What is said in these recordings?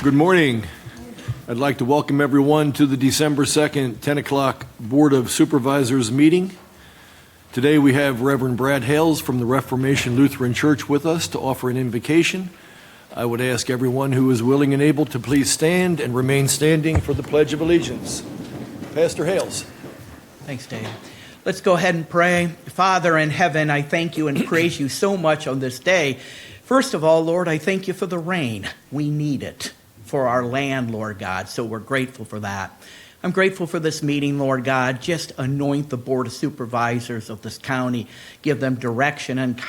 Good morning. I'd like to welcome everyone to the December 2nd, 10 o'clock Board of Supervisors meeting. Today we have Reverend Brad Hales from the Reformation Lutheran Church with us to offer an invocation. I would ask everyone who is willing and able to please stand and remain standing for the Pledge of Allegiance. Pastor Hales. Thanks, Dave. Let's go ahead and pray. Father in heaven, I thank you and praise you so much on this day. First of all, Lord, I thank you for the rain. We need it for our land, Lord God, so we're grateful for that. I'm grateful for this meeting, Lord God. Just anoint the Board of Supervisors of this county. Give them direction and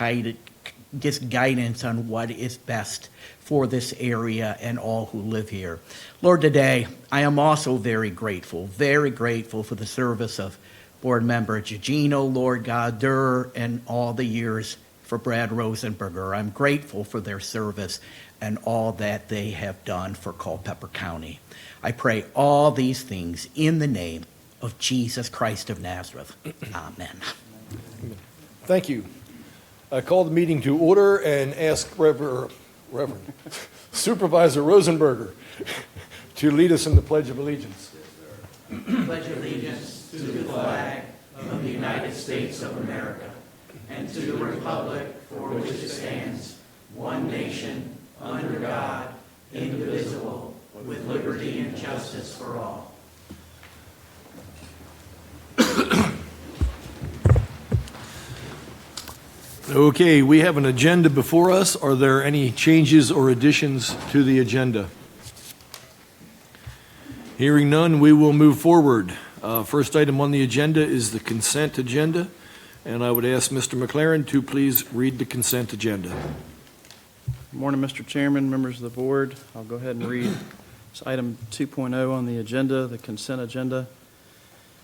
just guidance on what is best for this area and all who live here. Lord, today, I am also very grateful for the service of Board Member Gigino, Lord God, Durr, and all the years for Brad Rosenberger. I'm grateful for their service and all that they have done for Culpeper County. I pray all these things in the name of Jesus Christ of Nazareth. Amen. Thank you. I call the meeting to order and ask Reverend Supervisor Rosenberger to lead us in the Pledge of Allegiance. Pledge allegiance to the flag of the United States of America and to the republic for which it stands, one nation, under God, indivisible, with liberty and justice for all. Okay, we have an agenda before us. Are there any changes or additions to the agenda? Hearing none, we will move forward. First item on the agenda is the consent agenda, and I would ask Mr. McLaren to please read the consent agenda. Good morning, Mr. Chairman, members of the board. I'll go ahead and read this item 2.0 on the agenda, the consent agenda.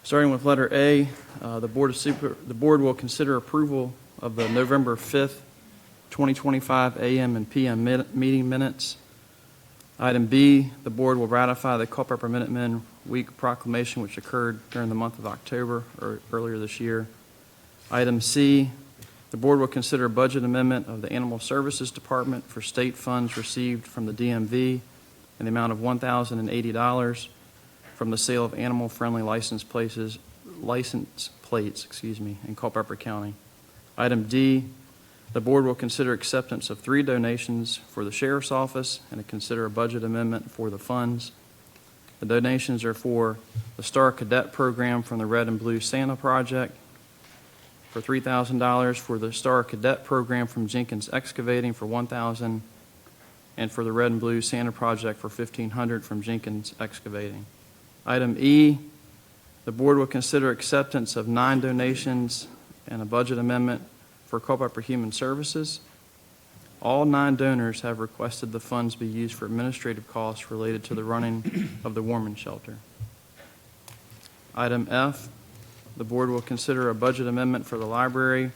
Starting with letter A, the board will consider approval of the November 5th, 2025 AM and PM meeting minutes. Item B, the board will ratify the Culpeper Minutemen Week proclamation which occurred during the month of October or earlier this year. Item C, the board will consider a budget amendment of the Animal Services Department for state funds received from the DMV in the amount of $1,080 from the sale of animal-friendly license plates in Culpeper County. Item D, the board will consider acceptance of 3 donations for the Sheriff's Office and consider a budget amendment for the funds. The donations are for the Star Cadet Program from the Red and Blue Santa Project, for $3,000 for the Star Cadet Program from Jenkins Excavating for $1,000, and for the Red and Blue Santa Project for $1,500 from Jenkins Excavating. Item E, the board will consider acceptance of 9 donations and a budget amendment for Culpeper Human Services. All 9 donors have requested the funds be used for administrative costs related to the running of the Warman Shelter. Item F, the board will consider a budget amendment for the library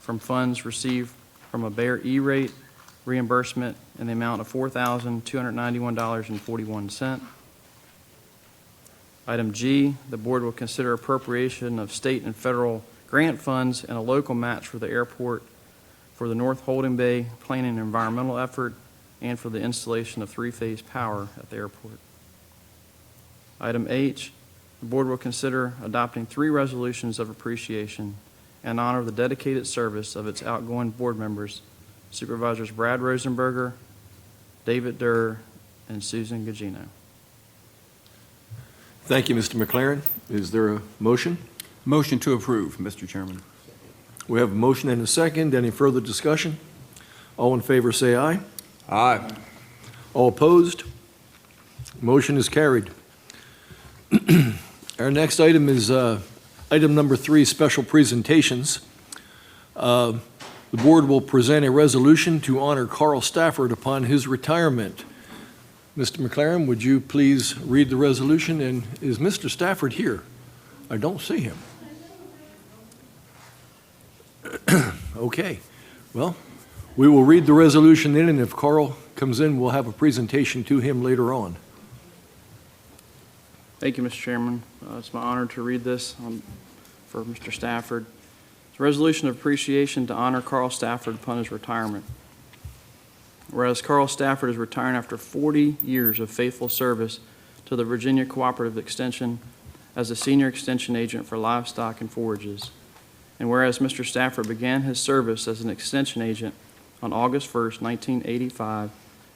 from funds received from a Bear E-rate reimbursement in the amount of $4,291.41. Item G, the board will consider appropriation of state and federal grant funds and a local match for the airport for the North Holding Bay planning and environmental effort and for the installation of 3-phase power at the airport. Item H, the board will consider adopting 3 resolutions of appreciation and honor the dedicated service of its outgoing board members, Supervisors Brad Rosenberger, David Durr, and Susan Gugino. Thank you, Mr. McLaren. Is there a motion? Motion to approve, Mr. Chairman. We have a motion and a second. Any further discussion? All in favor say aye. Aye. All opposed? Motion is carried. Our next item is item number 3, special presentations. The board will present a resolution to honor Carl Stafford upon his retirement. Mr. McLaren, would you please read the resolution? And is Mr. Stafford here? I don't see him. Okay. Well, we will read the resolution in, and if Carl comes in, we'll have a presentation to him later on. Thank you, Mr. Chairman. It's my honor to read this for Mr. Stafford. It's a resolution of appreciation to honor Carl Stafford upon his retirement. Whereas Carl Stafford is retiring after 40 years of faithful service to the Virginia Cooperative Extension as a senior extension agent for livestock and forages. And whereas Mr. Stafford began his service as an extension agent on August 1st, 1985,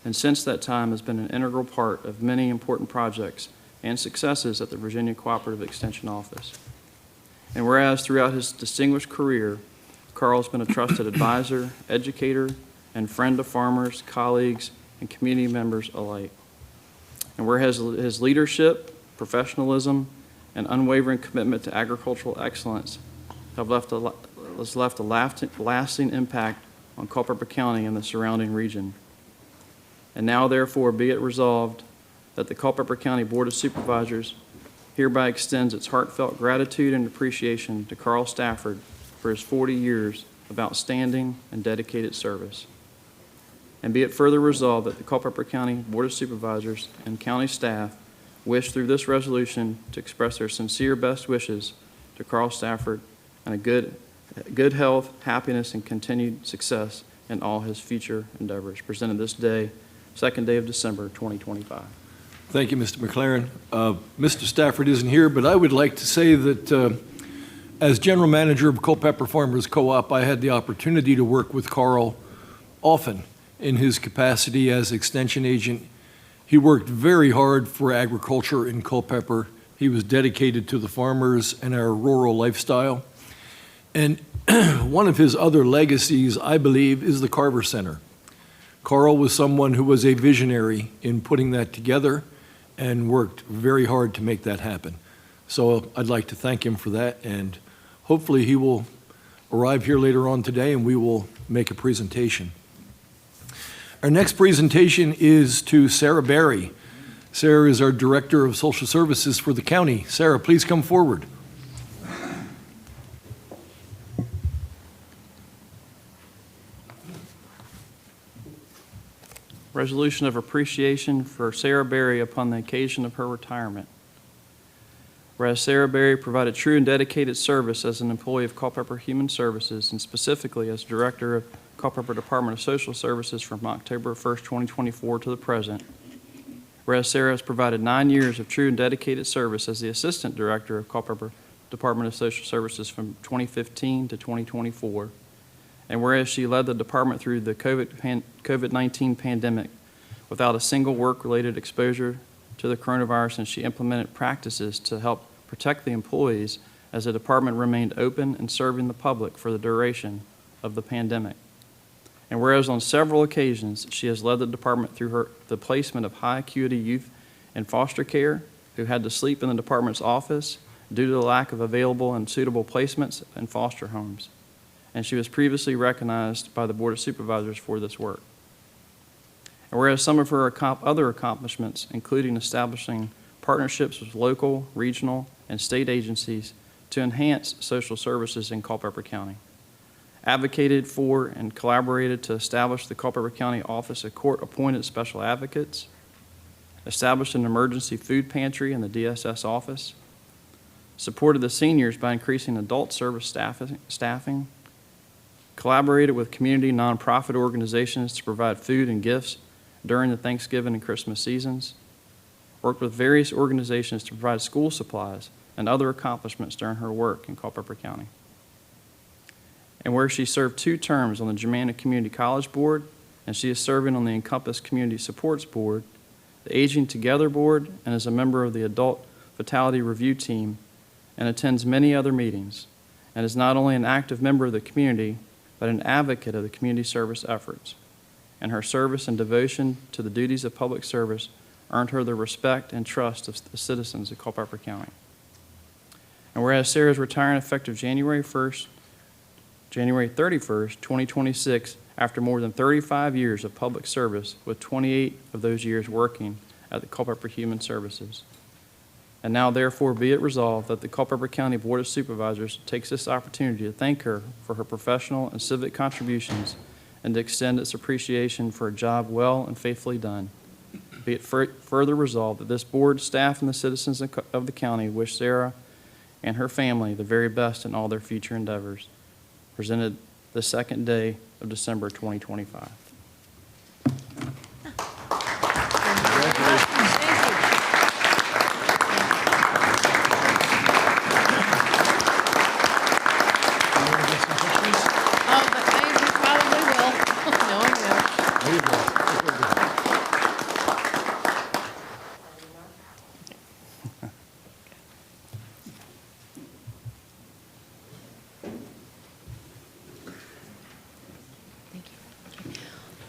and since that time has been an integral part of many important projects and successes at the Virginia Cooperative Extension Office. And whereas throughout his distinguished career, Carl has been a trusted advisor, educator, and friend to farmers, colleagues, and community members alike. And whereas his leadership, professionalism, and unwavering commitment to agricultural excellence has left a lasting impact on Culpeper County and the surrounding region. And now, therefore, be it resolved that the Culpeper County Board of Supervisors hereby extends its heartfelt gratitude and appreciation to Carl Stafford for his 40 years of outstanding and dedicated service. And be it further resolved that the Culpeper County Board of Supervisors and county staff wish through this resolution to express their sincere best wishes to Carl Stafford and a good health, happiness, and continued success in all his future endeavors. Presented this day, 2nd day of December, 2025. Thank you, Mr. McLaren. Mr. Stafford isn't here, but I would like to say that as general manager of Culpeper Farmers Co-op, I had the opportunity to work with Carl often in his capacity as extension agent. He worked very hard for agriculture in Culpeper. He was dedicated to the farmers and our rural lifestyle. And one of his other legacies, I believe, is the Carver Center. Carl was someone who was a visionary in putting that together and worked very hard to make that happen. So I'd like to thank him for that, and hopefully he will arrive here later on today and we will make a presentation. Our next presentation is to Sarah Berry. Sarah is our Director of Social Services for the county. Sarah, please come forward. Resolution of appreciation for Sarah Berry upon the occasion of her retirement. Whereas Sarah Berry provided true and dedicated service as an employee of Culpeper Human Services, and specifically as Director of Culpeper Department of Social Services from October 1st, 2024 to the present. Whereas Sarah has provided 9 years of true and dedicated service as the Assistant Director of Culpeper Department of Social Services from 2015 to 2024. And whereas she led the department through the COVID-19 pandemic without a single work-related exposure to the coronavirus, and she implemented practices to help protect the employees as the department remained open and serving the public for the duration of the pandemic. And whereas on several occasions she has led the department through the placement of high-acuity youth in foster care who had to sleep in the department's office due to the lack of available and suitable placements in foster homes. And she was previously recognized by the Board of Supervisors for this work. And whereas some of her other accomplishments, including establishing partnerships with local, regional, and state agencies to enhance social services in Culpeper County, advocated for and collaborated to establish the Culpeper County Office of Court-Appointed Special Advocates, established an emergency food pantry in the DSS office, supported the seniors by increasing adult service staffing, collaborated with community nonprofit organizations to provide food and gifts during the Thanksgiving and Christmas seasons, worked with various organizations to provide school supplies and other accomplishments during her work in Culpeper County. And where she served 2 terms on the Germanna Community College Board, and she is serving on the Encompass Community Supports Board, the Aging Together Board, and is a member of the Adult Fatality Review Team, and attends many other meetings, and is not only an active member of the community, but an advocate of the community service efforts. And her service and devotion to the duties of public service earned her the respect and trust of the citizens of Culpeper County. And whereas Sarah is retiring effective January 31st, 2026, after more than 35 years of public service, with 28 of those years working at the Culpeper Human Services. And now, therefore, be it resolved that the Culpeper County Board of Supervisors takes this opportunity to thank her for her professional and civic contributions and to extend its appreciation for a job well and faithfully done. Be it further resolved that this board, staff, and the citizens of the county wish Sarah and her family the very best in all their future endeavors. Presented the 2nd day of December 2025.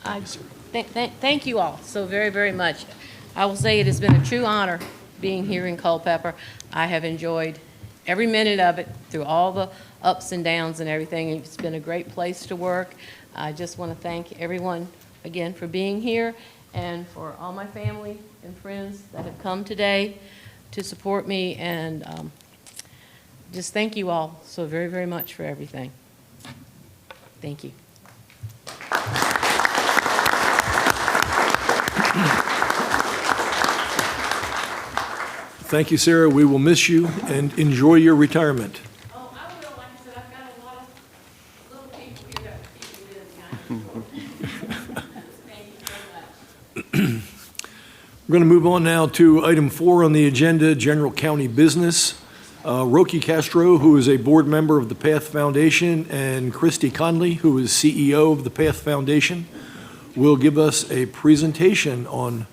Thank you all so very, very much. I will say it has been a true honor being here in Culpeper. I have enjoyed every minute of it through all the ups and downs and everything. It's been a great place to work. I just want to thank everyone again for being here and for all my family and friends that have come today to support me, and just thank you all so very, very much for everything. Thank you. Thank you, Sarah. We will miss you and enjoy your retirement. Oh, I will. Like I said, I've got a lot of little people here that keep me busy. Thank you so much. We're going to move on now to item 4 on the agenda, general county business. Roki Castro, who is a board member of the PATH Foundation, and Christy Conley, who is CEO of the PATH Foundation, will give us a presentation on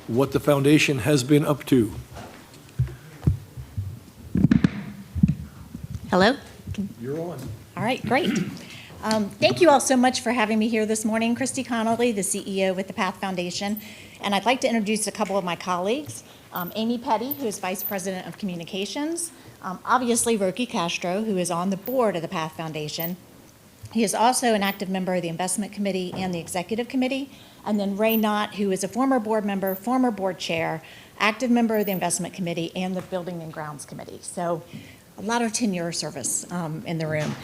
what the foundation has been up to. Hello? You're on. All right, great. Thank you all so much for having me here this morning. Christy Connolly, the CEO with the PATH Foundation. And I'd like to introduce a couple of my colleagues. Amy Petty, who is Vice President of Communications. Obviously, Roki Castro, who is on the board of the PATH Foundation. He is also an active member of the Investment Committee and the Executive Committee. And then Ray Knott, who is a former board member, former board chair, active member of the Investment Committee and the Building and Grounds Committee. So a lot of tenure service in the room.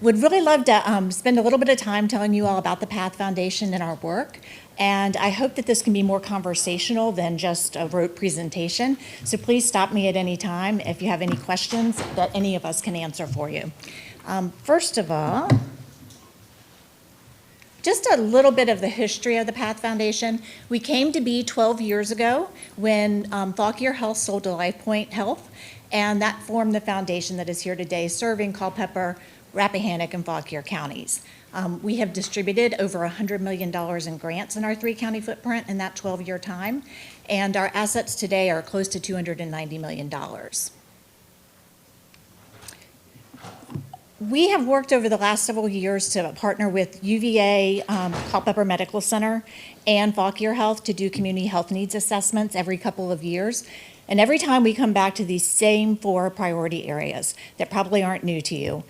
Would really love to spend a little bit of time telling you all about the PATH Foundation and our work. And I hope that this can be more conversational than just a rote presentation. So please stop me at any time if you have any questions that any of us can answer for you. First of all, just a little bit of the history of the PATH Foundation. We came to be 12 years ago when Fauquier Health sold to LifePoint Health, and that formed the foundation that is here today, serving Culpeper, Rappahannock, and Fauquier counties. We have distributed over $100 million in grants in our 3-county footprint in that 12-year time, and our assets today are close to $290 million. We have worked over the last several years to partner with UVA, Culpeper Medical Center, and Fauquier Health to do community health needs assessments every couple of years. And every time we come back to these same 4 priority areas that probably aren't new to you.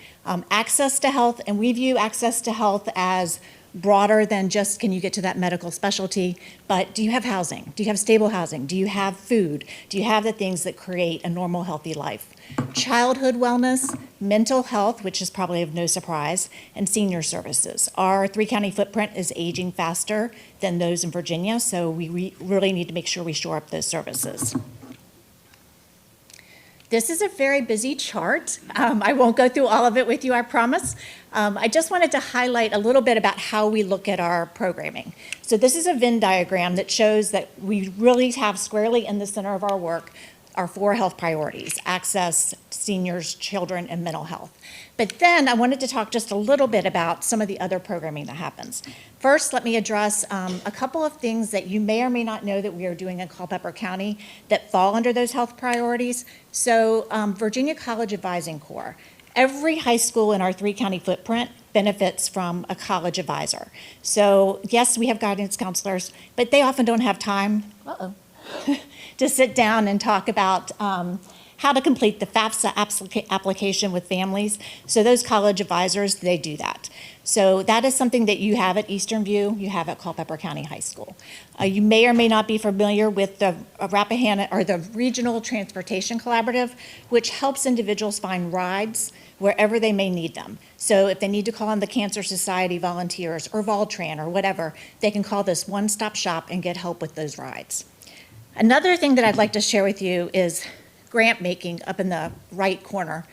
Access to health, and we view access to health as broader than just can you get to that medical specialty, but do you have housing? Do you have stable housing? Do you have food? Do you have the things that create a normal, healthy life? Childhood wellness, mental health, which is probably of no surprise, and senior services. Our 3-county footprint is aging faster than those in Virginia, so we really need to make sure we shore up those services. This is a very busy chart. I won't go through all of it with you, I promise. I just wanted to highlight a little bit about how we look at our programming. So this is a Venn diagram that shows that we really have squarely in the center of our work our 4 health priorities: access, seniors, children, and mental health. But then I wanted to talk just a little bit about some of the other programming that happens. First, let me address a couple of things that you may or may not know that we are doing in Culpeper County that fall under those health priorities. So Virginia College Advising Corps. Every high school in our 3-county footprint benefits from a college advisor. So yes, we have guidance counselors, but they often don't have time to sit down and talk about how to complete the FAFSA application with families. So those college advisors, they do that. So that is something that you have at Eastern View, you have at Culpeper County High School. You may or may not be familiar with the Rappahannock or the Regional Transportation Collaborative, which helps individuals find rides wherever they may need them. So if they need to call on the Cancer Society volunteers or Voltran or whatever, they can call this one-stop shop and get help with those rides. Another thing that I'd like to share with you is grant making up in the right corner.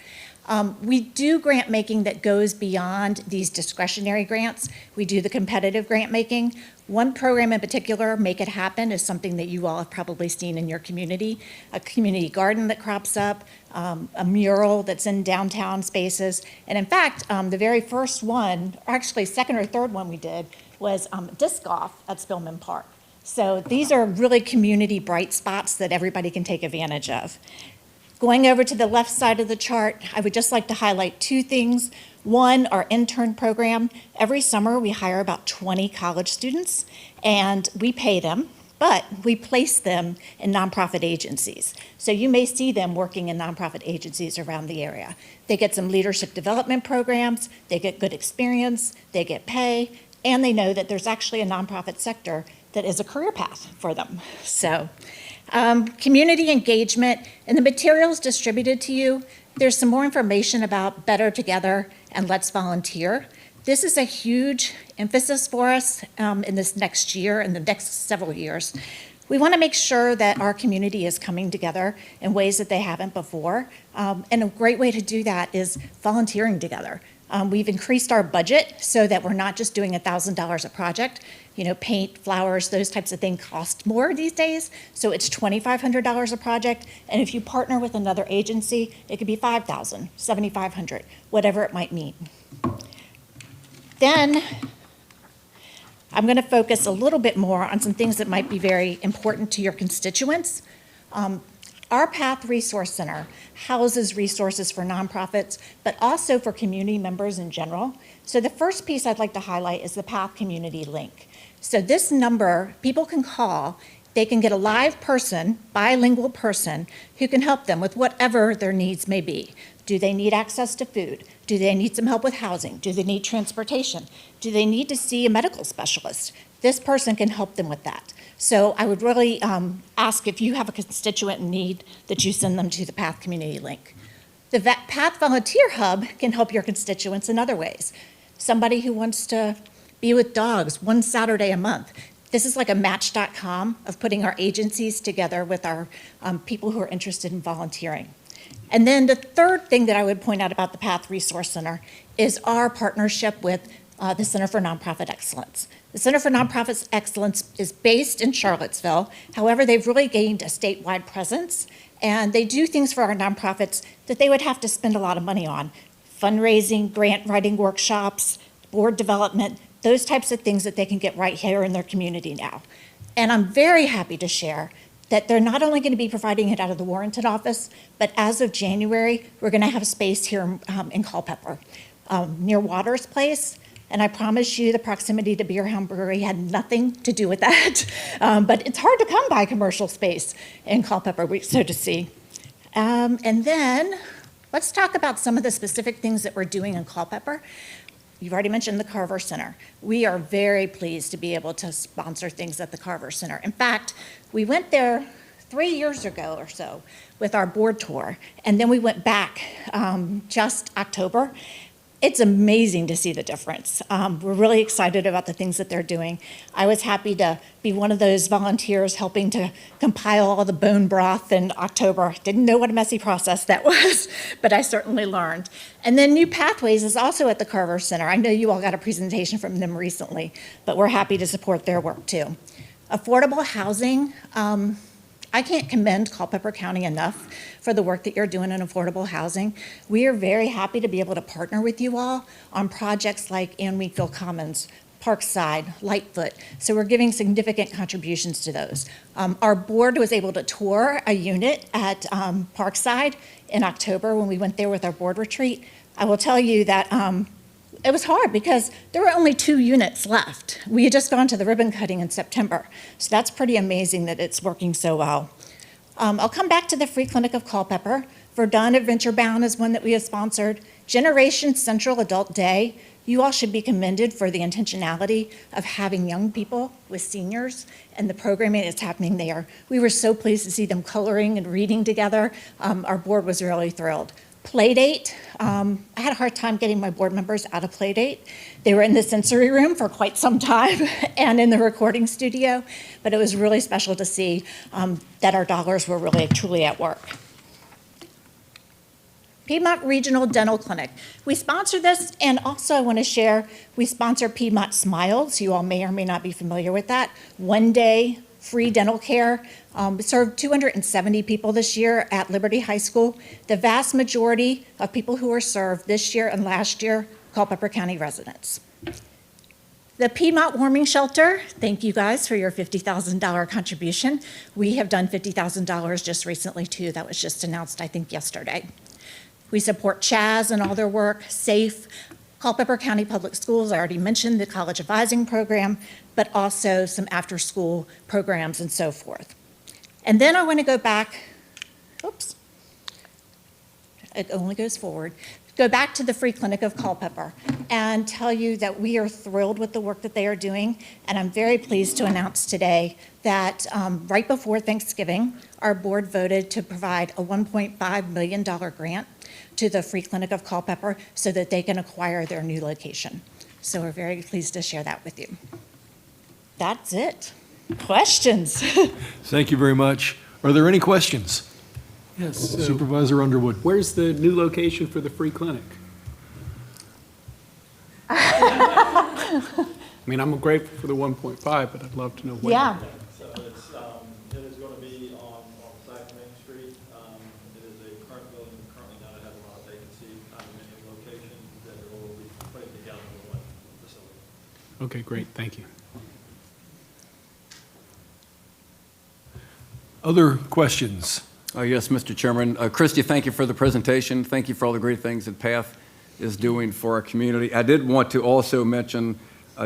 We do grant making that goes beyond these discretionary grants. We do the competitive grant making. One program in particular, Make It Happen, is something that you all have probably seen in your community. A community garden that crops up, a mural that's in downtown spaces. And in fact, the very first one, or actually second or third one we did, was disc golf at Spillman Park. So these are really community bright spots that everybody can take advantage of. Going over to the left side of the chart, I would just like to highlight 2 things. One, our intern program. Every summer, we hire about 20 college students, and we pay them, but we place them in nonprofit agencies. So you may see them working in nonprofit agencies around the area. They get some leadership development programs, they get good experience, they get pay, and they know that there's actually a nonprofit sector that is a career path for them. So, community engagement, and the materials distributed to you, there's some more information about Better Together and Let's Volunteer. This is a huge emphasis for us in this next year and the next several years. We want to make sure that our community is coming together in ways that they haven't before. And a great way to do that is volunteering together. We've increased our budget so that we're not just doing $1,000 a project. You know, paint, flowers, those types of things cost more these days. So it's $2,500 a project. And if you partner with another agency, it could be $5,000, $7,500, whatever it might mean. Then I'm going to focus a little bit more on some things that might be very important to your constituents. Our PATH Resource Center houses resources for nonprofits, but also for community members in general. So the first piece I'd like to highlight is the PATH Community Link. So this number, people can call, they can get a live person, bilingual person, who can help them with whatever their needs may be. Do they need access to food? Do they need some help with housing? Do they need transportation? Do they need to see a medical specialist? This person can help them with that. So I would really ask if you have a constituent in need that you send them to the PATH Community Link. The PATH Volunteer Hub can help your constituents in other ways. Somebody who wants to be with dogs one Saturday a month. This is like a match.com of putting our agencies together with our people who are interested in volunteering. And then the third thing that I would point out about the PATH Resource Center is our partnership with the Center for Nonprofit Excellence. The Center for Nonprofit Excellence is based in Charlottesville. However, they've really gained a statewide presence, and they do things for our nonprofits that they would have to spend a lot of money on. Fundraising, grant writing workshops, board development, those types of things that they can get right here in their community now. And I'm very happy to share that they're not only going to be providing it out of the Warrenton office, but as of January, we're going to have space here in Culpeper, near Waters Place. And I promise you the proximity to Beerhound Brewery had nothing to do with that. But it's hard to come by commercial space in Culpeper, so to see. And then let's talk about some of the specific things that we're doing in Culpeper. You've already mentioned the Carver Center. We are very pleased to be able to sponsor things at the Carver Center. In fact, we went there 3 years ago or so with our board tour, and then we went back just October. It's amazing to see the difference. We're really excited about the things that they're doing. I was happy to be one of those volunteers helping to compile all the bone broth in October. Didn't know what a messy process that was, but I certainly learned. And then New Pathways is also at the Carver Center. I know you all got a presentation from them recently, but we're happy to support their work too. Affordable housing, I can't commend Culpeper County enough for the work that you're doing in affordable housing. We are very happy to be able to partner with you all on projects like Ann Wheatfield Commons, Parkside, Lightfoot. So we're giving significant contributions to those. Our board was able to tour a unit at Parkside in October when we went there with our board retreat. I will tell you that it was hard because there were only 2 units left. We had just gone to the ribbon cutting in September. So that's pretty amazing that it's working so well. I'll come back to the Free Clinic of Culpeper. Verdun Adventure Bound is one that we have sponsored. Generation Central Adult Day. You all should be commended for the intentionality of having young people with seniors and the programming that's happening there. We were so pleased to see them coloring and reading together. Our board was really thrilled. Playdate, I had a hard time getting my board members out of Playdate. They were in the sensory room for quite some time and in the recording studio, but it was really special to see that our dollars were really truly at work. Piedmont Regional Dental Clinic. We sponsor this, and also I want to share, we sponsor Piedmont Smiles. You all may or may not be familiar with that. One day, free dental care. We served 270 people this year at Liberty High School. The vast majority of people who were served this year and last year, Culpeper County residents. The Piedmont Warming Shelter, thank you guys for your $50,000 contribution. We have done $50,000 just recently too. That was just announced, I think, yesterday. We support CHAZ and all their work, SAFE, Culpeper County Public Schools, I already mentioned the college advising program, but also some after-school programs and so forth. And then I want to go back, oops, it only goes forward, go back to the Free Clinic of Culpeper and tell you that we are thrilled with the work that they are doing. And I'm very pleased to announce today that right before Thanksgiving, our board voted to provide a $1.5 million grant to the Free Clinic of Culpeper so that they can acquire their new location. So we're very pleased to share that with you. That's it. Questions? Thank you very much. Are there any questions? Yes. So Supervisor Underwood. where's the new location for the free clinic? I mean, I'm grateful for the 1.5, but I'd love to know where. Yeah. So it's, it is going to be on South Main Street. It is a current building, currently now it has a lot of vacancy, condominium location that it will be putting together in one facility. Okay, great, thank you. Other questions? Yes, Mr. Chairman. Christy, thank you for the presentation. Thank you for all the great things that PATH is doing for our community. I did want to also mention,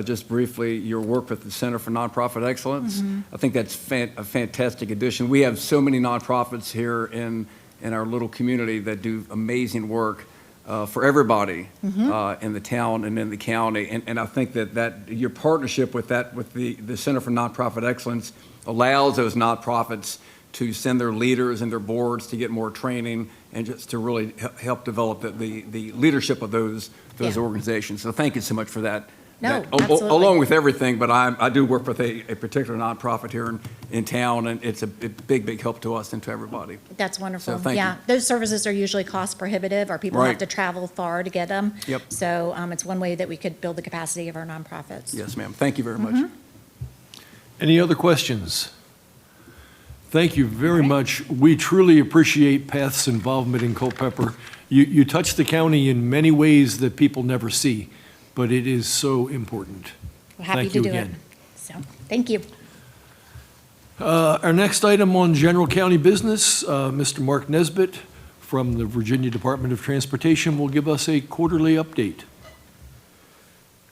just briefly, your work with the Center for Nonprofit Excellence. I think that's a fantastic addition. We have so many nonprofits here in our little community that do amazing work for everybody in the town and in the county. And I think that your partnership with the Center for Nonprofit Excellence allows those nonprofits to send their leaders and their boards to get more training and just to really help develop the leadership of those Yeah. organizations. So thank you so much for that. No, That- absolutely. Along with everything, but I do work with a particular nonprofit here in town, and it's a big help to us and to everybody. That's wonderful. So thank Yeah, you. those services are usually cost prohibitive, or people have Right. to travel far to get them. Yep. So it's one way that we could build the capacity of our nonprofits. Yes, ma'am. Thank you very much. Any other questions? Thank you very much. We truly appreciate PATH's involvement in Culpeper. You touch the county in many ways that people never see, but it is so important. We're happy Thank to you do it. again. So, thank you. Our next item on general county business, Mr. Mark Nesbitt from the Virginia Department of Transportation will give us a quarterly update.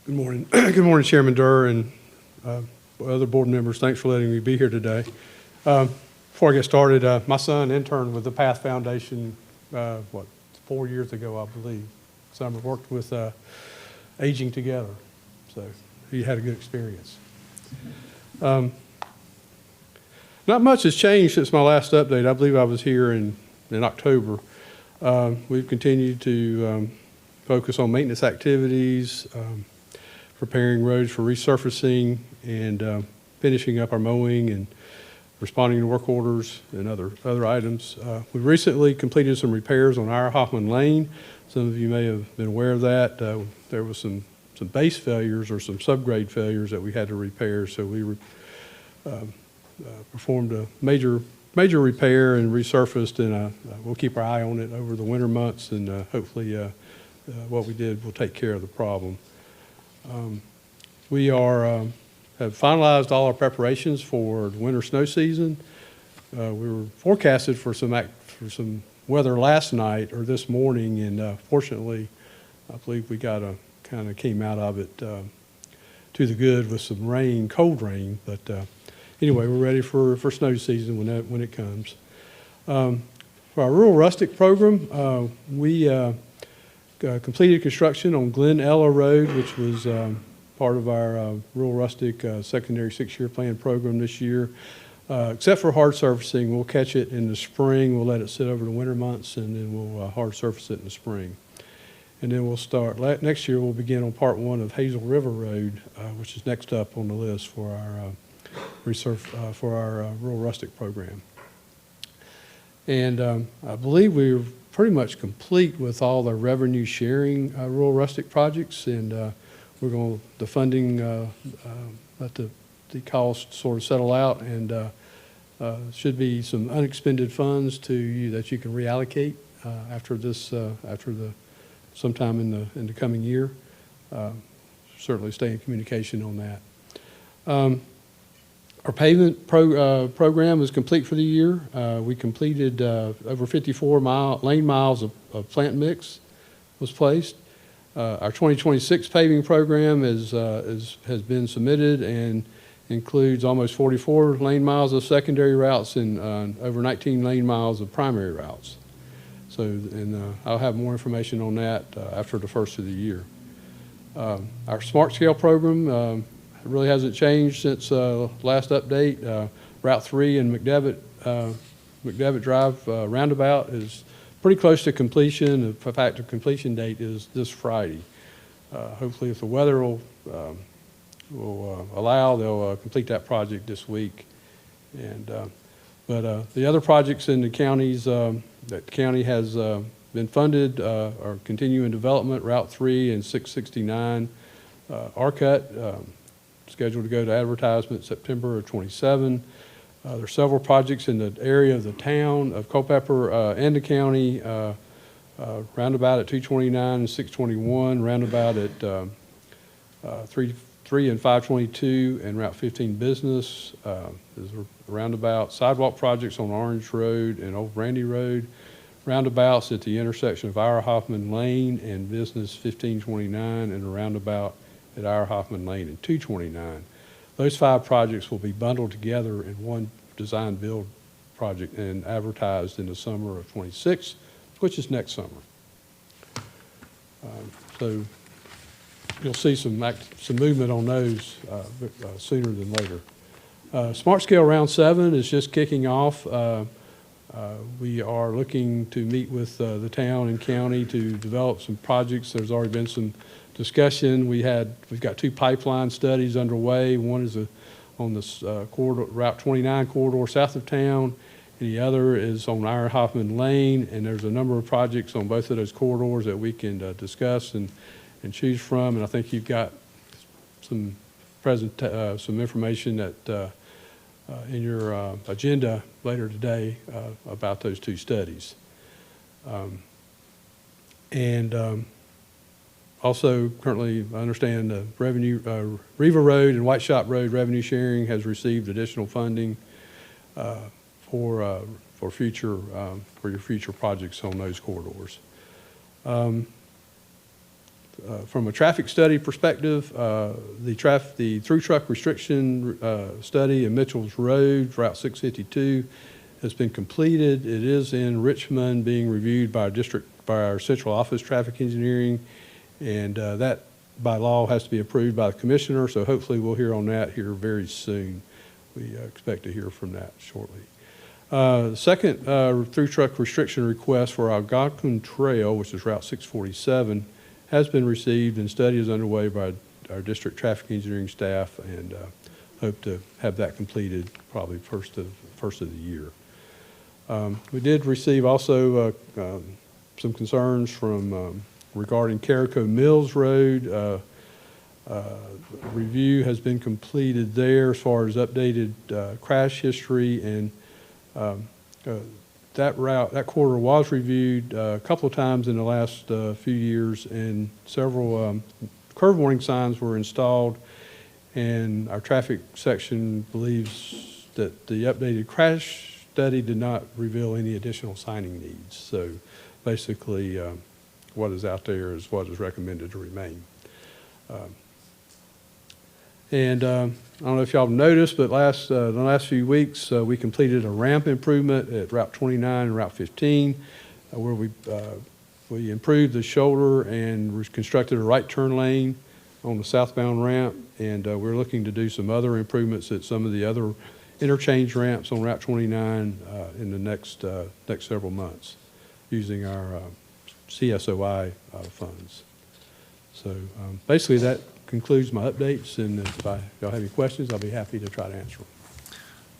Good morning. Good morning, Chairman Durr and other board members. Thanks for letting me be here today. Before I get started, my son interned with the PATH Foundation, 4 years ago, I believe. Summer worked with Aging Together, so he had a good experience. Not much has changed since my last update. I believe I was here in October. We've continued to focus on maintenance activities, preparing roads for resurfacing, and finishing up our mowing and responding to work orders and other items. We recently completed some repairs on our Hoffman Lane. Some of you may have been aware of that. There was some base failures or some subgrade failures that we had to repair, so we performed a major repair and resurfaced, and we'll keep our eye on it over the winter months, and hopefully what we did will take care of the problem. We have finalized all our preparations for the winter snow season. We were forecasted for some weather last night or this morning, and fortunately, I believe we kind of came out of it to the good with some rain, cold rain. But anyway, we're ready for snow season when it comes. For our rural rustic program, we completed construction on Glen Ella Road, which was part of our rural rustic secondary 6-year plan program this year. Except for hard surfacing, we'll catch it in the spring. We'll let it sit over the winter months, and then we'll hard surface it in the spring. And then we'll start, next year we'll begin on part 1 of Hazel River Road, which is next up on the list for our rural rustic program. And I believe we're pretty much complete with all the revenue sharing rural rustic projects, and the funding, let the costs sort of settle out, and should be some unexpended funds that you can reallocate sometime in the coming year. Certainly stay in communication on that. Our pavement program is complete for the year. We completed over 54 lane miles of plant mix was placed. Our 2026 paving program has been submitted and includes almost 44 lane miles of secondary routes and over 19 lane miles of primary routes. So, and I'll have more information on that after the first of the year. Our Smart Scale program really hasn't changed since last update. Route 3 and McDevitt Drive roundabout is pretty close to completion. In fact, the completion date is this Friday. Hopefully, if the weather will allow, they'll complete that project this week. And but the other projects in the counties that the county has been funded are continuing development. Route 3 and 669 RCUT scheduled to go to advertisement September of 27. There are several projects in the area of the town of Culpeper and the county, roundabout at 229 and 621, roundabout at 3 and 522, and Route 15 Business. There's a roundabout, sidewalk projects on Orange Road and Old Brandy Road, roundabouts at the intersection of Ira Hoffman Lane and Business 1529, and a roundabout at Ira Hoffman Lane and 229. Those 5 projects will be bundled together in one design build project and advertised in the summer of 26, which is next summer. So you'll see some movement on those sooner than later. Smart Scale Round 7 is just kicking off. We are looking to meet with the town and county to develop some projects. There's already been some discussion. We've got 2 pipeline studies underway. One is on this corridor, Route 29 corridor south of town, and the other is on Ira Hoffman Lane. And there's a number of projects on both of those corridors that we can discuss and choose from. And I think you've got some information that in your agenda later today about those 2 studies. Also, currently, I understand Riva Road and White Shop Road revenue sharing has received additional funding for your future projects on those corridors. From a traffic study perspective, the through truck restriction study in Mitchell's Road, Route 652, has been completed. It is in Richmond, being reviewed by our central office traffic engineering, and that by law has to be approved by the commissioner. So hopefully we'll hear on that here very soon. We expect to hear from that shortly. The second through truck restriction request for Algonquin Trail, which is Route 647, has been received, and study is underway by our district traffic engineering staff, and hope to have that completed probably first of the year. We did receive also some concerns from regarding Carico Mills Road. Review has been completed there as far as updated crash history, and that corridor was reviewed a couple of times in the last few years, and several curve warning signs were installed, and our traffic section believes that the updated crash study did not reveal any additional signing needs. So basically, what is out there is what is recommended to remain. I don't know if y'all have noticed, but the last few weeks, we completed a ramp improvement at Route 29 and Route 15, where we improved the shoulder and constructed a right turn lane on the southbound ramp, and we're looking to do some other improvements at some of the other interchange ramps on Route 29 in the next several months using our CSOI funds. So basically that concludes my updates, and if y'all have any questions, I'll be happy to try to answer them.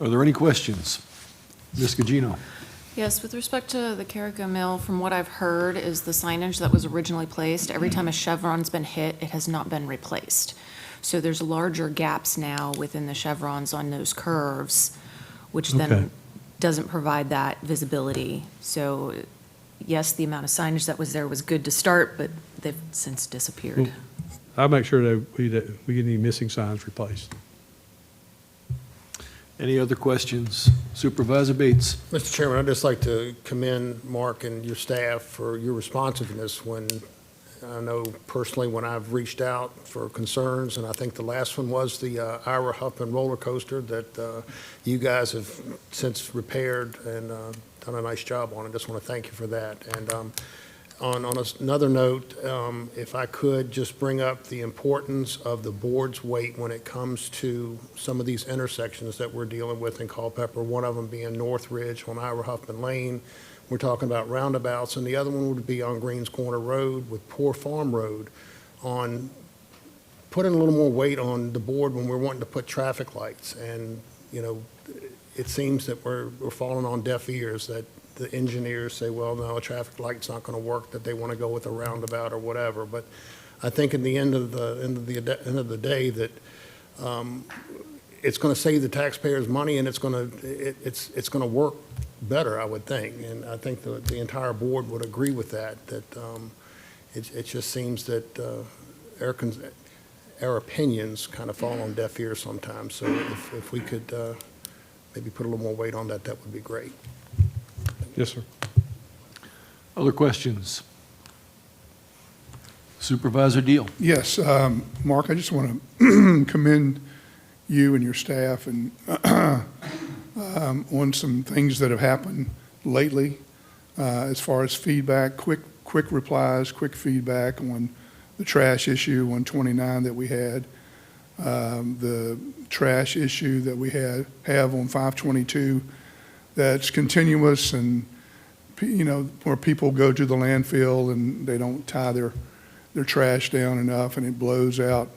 Are there any questions? Ms. Gugino? Yes, with respect to the Carico Mill, from what I've heard, is the signage that was originally placed, every time a chevron's been hit, it has not been replaced. So there's larger gaps now within the chevrons on those curves, which then doesn't provide that visibility. So yes, the amount of signage that was there was good to start, but they've since disappeared. I'll make sure that we get any missing signs replaced. Any other questions? Supervisor Bates. Mr. Chairman, I'd just like to commend Mark and your staff for your responsiveness when, I know personally when I've reached out for concerns, and I think the last one was the Ira Huffman roller coaster that you guys have since repaired and done a nice job on. I just want to thank you for that. And on another note, if I could just bring up the importance of the board's weight when it comes to some of these intersections that we're dealing with in Culpeper, one of them being North Ridge on Ira Huffman Lane. We're talking about roundabouts, and the other one would be on Greens Corner Road with Poor Farm Road, on putting a little more weight on the board when we're wanting to put traffic lights. And, you know, it seems that we're falling on deaf ears, that the engineers say, well, no, a traffic light's not going to work, that they want to go with a roundabout or whatever. But I think in the end of the day that it's going to save the taxpayers money, and it's going to work better, I would think. And I think the entire board would agree with that. It just seems that our opinions kind of fall on deaf ears sometimes. So if we could maybe put a little more weight on that, that would be great. Yes, sir. Other questions? Supervisor Deal. Yes, Mark, I just want to commend you and your staff and on some things that have happened lately as far as feedback, quick replies, quick feedback on the trash issue on 29 that we had, the trash issue that we have on 522 that's continuous, and, you know, where people go to the landfill and they don't tie their trash down enough, and it blows out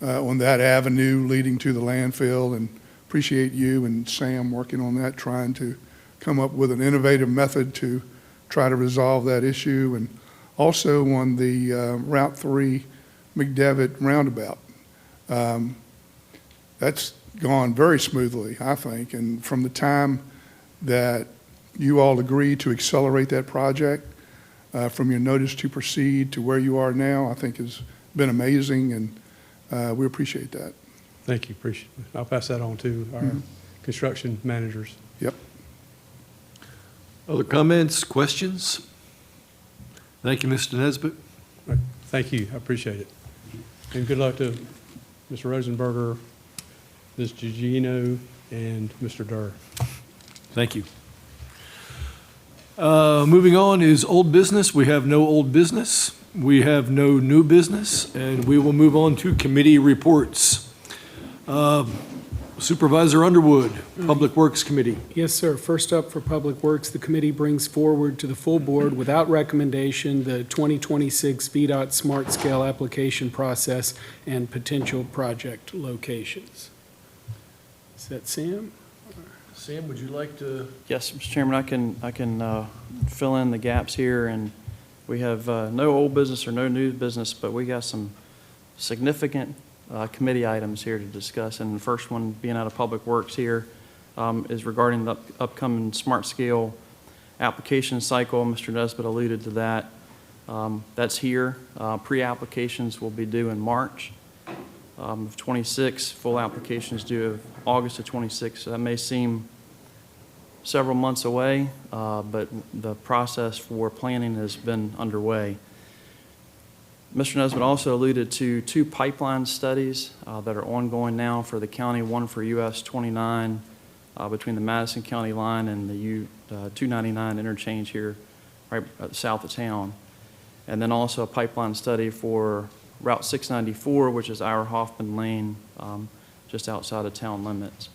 on that avenue leading to the landfill. And appreciate you and Sam working on that, trying to come up with an innovative method to try to resolve that issue. And also on the Route 3 McDevitt roundabout. That's gone very smoothly, I think. And from the time that you all agreed to accelerate that project, from your notice to proceed to where you are now, I think has been amazing, and we appreciate that. Thank you, appreciate it. I'll pass that on to our construction managers. Yep. Other comments, questions? Thank you, Mr. Nesbitt. Right. Thank you, I appreciate it. And good luck to Mr. Rosenberger, Ms. Gugino, and Mr. Durr. Thank you. Moving on is old business. We have no old business. We have no new business, and we will move on to committee reports. Supervisor Underwood, Public Works Committee. Yes, sir. First up for Public Works, the committee brings forward to the full board without recommendation the 2026 VDOT Smart Scale application process and potential project locations. Is that Sam? Sam, would you like to? Yes, Mr. Chairman, I can fill in the gaps here, and we have no old business or no new business, but we got some significant committee items here to discuss. And the first one, being out of Public Works here, is regarding the upcoming Smart Scale application cycle. Mr. Nesbitt alluded to that. That's here. Pre-applications will be due in March of 26. Full applications due of August of 26. So that may seem several months away, but the process for planning has been underway. Mr. Nesbitt also alluded to two pipeline studies that are ongoing now for the county, one for US 29 between the Madison County line and the 299 interchange here right south of town. And then also a pipeline study for Route 694, which is Ira Hoffman Lane, just outside of town limits.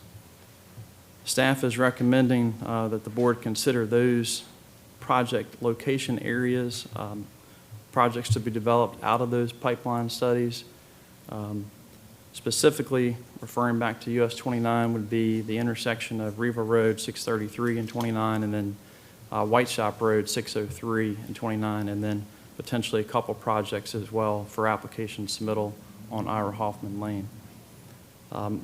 Staff is recommending that the board consider those project location areas, projects to be developed out of those pipeline studies. Specifically, referring back to US 29 would be the intersection of Riva Road 633 and 29, and then White Shop Road 603 and 29, and then potentially a couple projects as well for application submittal on Ira Hoffman Lane.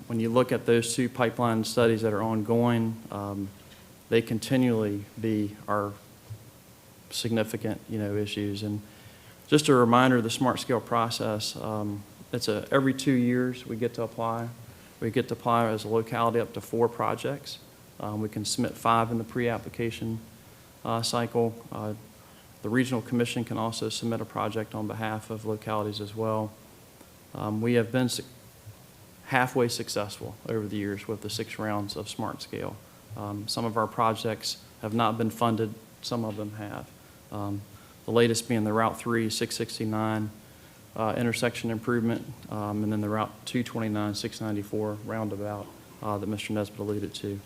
When you look at those two pipeline studies that are ongoing, they continually are significant, issues. And just a reminder, the Smart Scale process, it's every 2 years we get to apply We get to apply as a locality up to 4 projects. We can submit 5 in the pre-application cycle. The Regional Commission can also submit a project on behalf of localities as well. We have been halfway successful over the years with the 6 rounds of Smart Scale. Some of our projects have not been funded, some of them have. The latest being the Route 3 669 intersection improvement, and then the Route 229 694 roundabout that Mr. Nesbitt alluded to.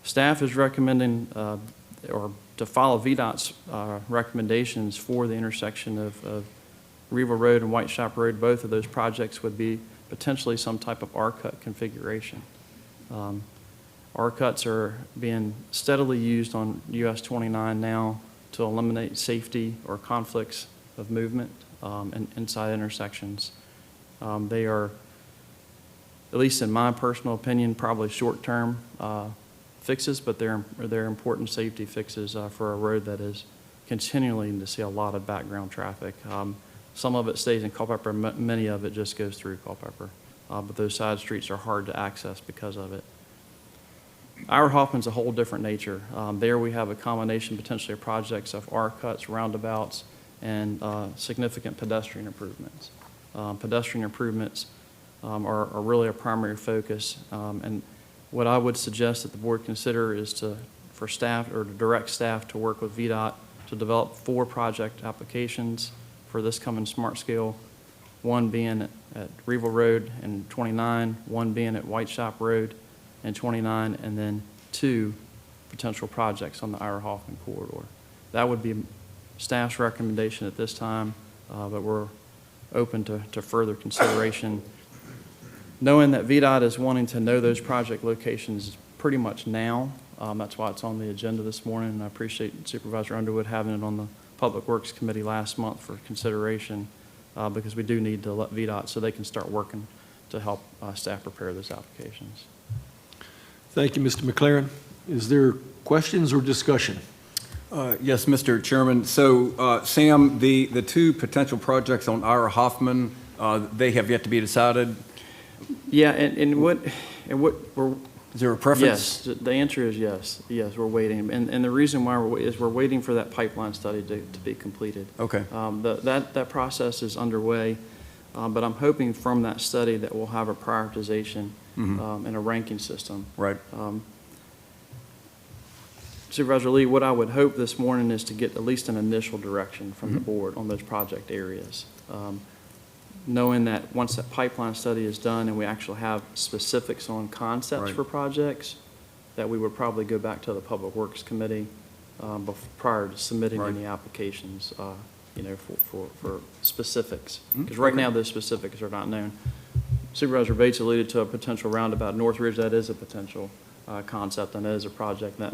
Staff is recommending or to follow VDOT's recommendations for the intersection of Reeville Road and White Shop Road. Both of those projects would be potentially some type of R-cut configuration. R-cuts are being steadily used on US 29 now to eliminate safety or conflicts of movement inside intersections. They are, at least in my personal opinion, probably short-term fixes, but they're important safety fixes for a road that is continuing to see a lot of background traffic. Some of it stays in Culpeper, many of it just goes through Culpeper, but those side streets are hard to access because of it. Our Hoffman's a whole different nature. There we have a combination potentially of projects of R-cuts, roundabouts, and significant pedestrian improvements. Pedestrian improvements are really a primary focus, and what I would suggest that the board consider is for staff or to direct staff to work with VDOT to develop 4 project applications for this coming Smart Scale, 1 being at Reeville Road and 29, 1 being at White Shop Road and 29, and then 2 potential projects on the Ira Hoffman corridor. That would be staff's recommendation at this time, but we're open to further consideration. Knowing that VDOT is wanting to know those project locations pretty much now, that's why it's on the agenda this morning, and I appreciate Supervisor Underwood having it on the Public Works Committee last month for consideration, because we do need to let VDOT so they can start working to help staff prepare those applications. Thank you, Mr. McLaren. Is there questions or discussion? Yes, Mr. Chairman. So, Sam, the 2 potential projects on Ira Hoffman, they have yet to be decided. Yeah, and what we're, Is there a preference? yes, the answer is yes. Yes, we're waiting. And the reason why we're waiting for that pipeline study to be completed. Okay. That process is underway, but I'm hoping from that study that we'll have a prioritization and a ranking system. Right. Supervisor Lee, what I would hope this morning is to get at least an initial direction from the board on those project areas. Knowing that once that pipeline study is done and we actually have specifics on concepts Right. for projects, that we would probably go back to the Public Works Committee prior to submitting Right. any applications, for specifics. Because right now those specifics are not known. Supervisor Bates alluded to a potential roundabout Northridge. That is a potential concept, and that is a project that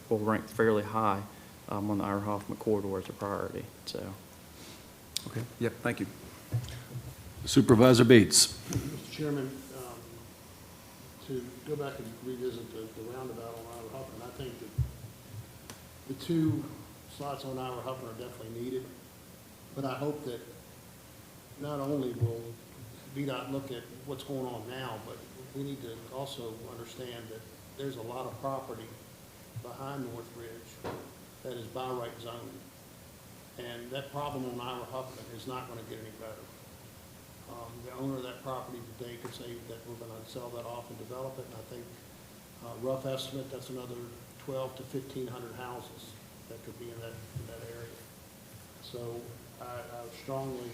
will rank fairly high on the Ira Hoffman corridor as a priority. So, Okay. Yep, thank you. Supervisor Bates. Mr. Chairman, to go back and revisit the roundabout on Ira Huffman, I think that the 2 slots on Ira Huffman are definitely needed, but I hope that not only will VDOT look at what's going on now, but we need to also understand that there's a lot of property behind Northridge that is by right zoning, and that problem on Ira Huffman is not going to get any better. The owner of that property today could say that we're going to sell that off and develop it, and I think, rough estimate, that's another 1,200 to 1,500 houses that could be in that area. So I strongly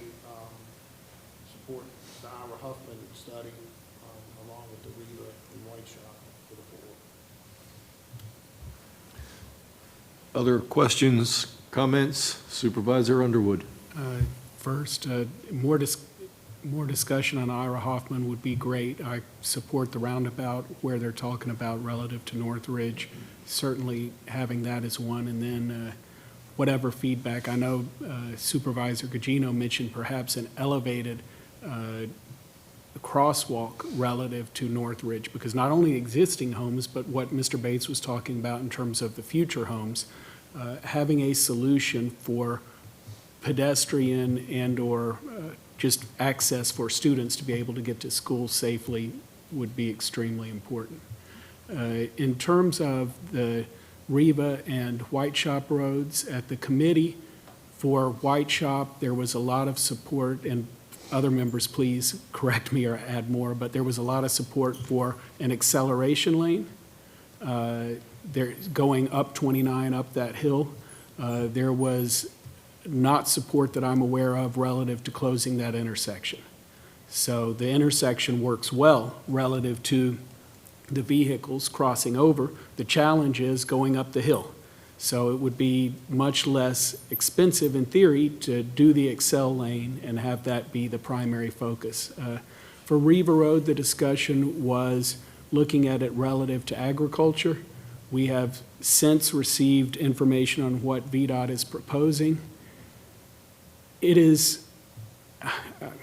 support the Ira Huffman study along with the Reba and White Shop for the 4. Other questions, comments? Supervisor Underwood. First, more discussion on Ira Hoffman would be great. I support the roundabout where they're talking about relative to Northridge. Certainly having that as one, and then whatever feedback. I know Supervisor Gugino mentioned perhaps an elevated crosswalk relative to Northridge, because not only existing homes, but what Mr. Bates was talking about in terms of the future homes, having a solution for pedestrian and or just access for students to be able to get to school safely would be extremely important. In terms of the Riva and White Shop roads, at the committee for White Shop, there was a lot of support, and other members, please correct me or add more, but there was a lot of support for an acceleration lane. There, going up 29, up that hill. There was not support that I'm aware of relative to closing that intersection. So the intersection works well relative to the vehicles crossing over. The challenge is going up the hill. So it would be much less expensive in theory to do the Excel lane and have that be the primary focus. For Riva Road, the discussion was looking at it relative to agriculture. We have since received information on what VDOT is proposing. It is,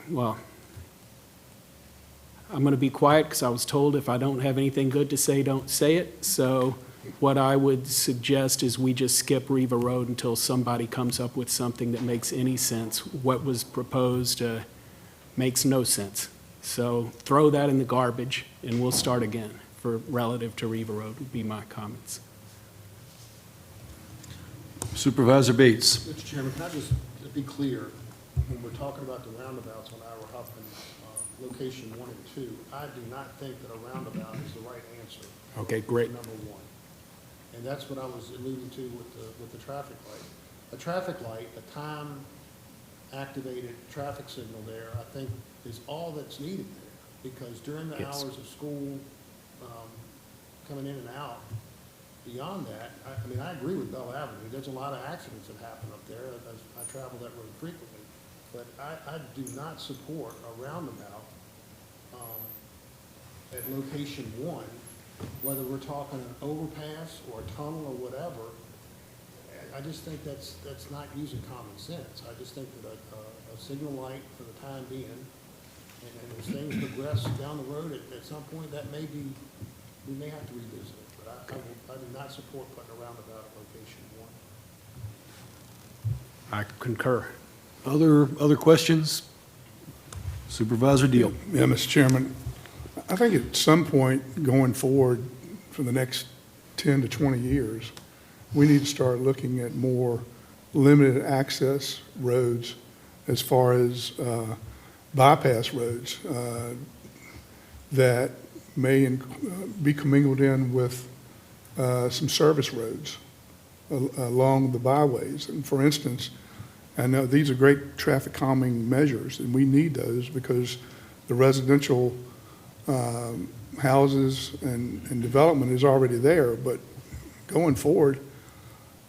well, I'm going to be quiet because I was told if I don't have anything good to say, don't say it. So what I would suggest is we just skip Riva Road until somebody comes up with something that makes any sense. What was proposed makes no sense. So throw that in the garbage and we'll start again for relative to Riva Road would be my comments. Supervisor Bates. Mr. Chairman, can I just be clear, when we're talking about the roundabouts on Ira Huffman, location 1 and 2, I do not think that a roundabout is the right answer. Okay, great. Number one. And that's what I was alluding to with the traffic light. A traffic light, a time-activated traffic signal there, I think is all that's needed there. Because during the hours of school, coming in and out, beyond that, I mean, I agree with Bell Avenue. There's a lot of accidents that happen up there. I travel that road frequently. But I do not support a roundabout at location 1, whether we're talking an overpass or a tunnel or whatever. I just think that's not using common sense. I just think that a signal light for the time being, and as things progress down the road, at some point that may be, we may have to revisit it. But I do not support putting a roundabout at location 1. I concur. Other questions? Supervisor Deal. Yeah, Mr. Chairman, I think at some point going forward for the next 10 to 20 years, we need to start looking at more limited access roads as far as bypass roads that may be commingled in with some service roads along the byways. And for instance, I know these are great traffic calming measures, and we need those because the residential houses and development is already there. But going forward,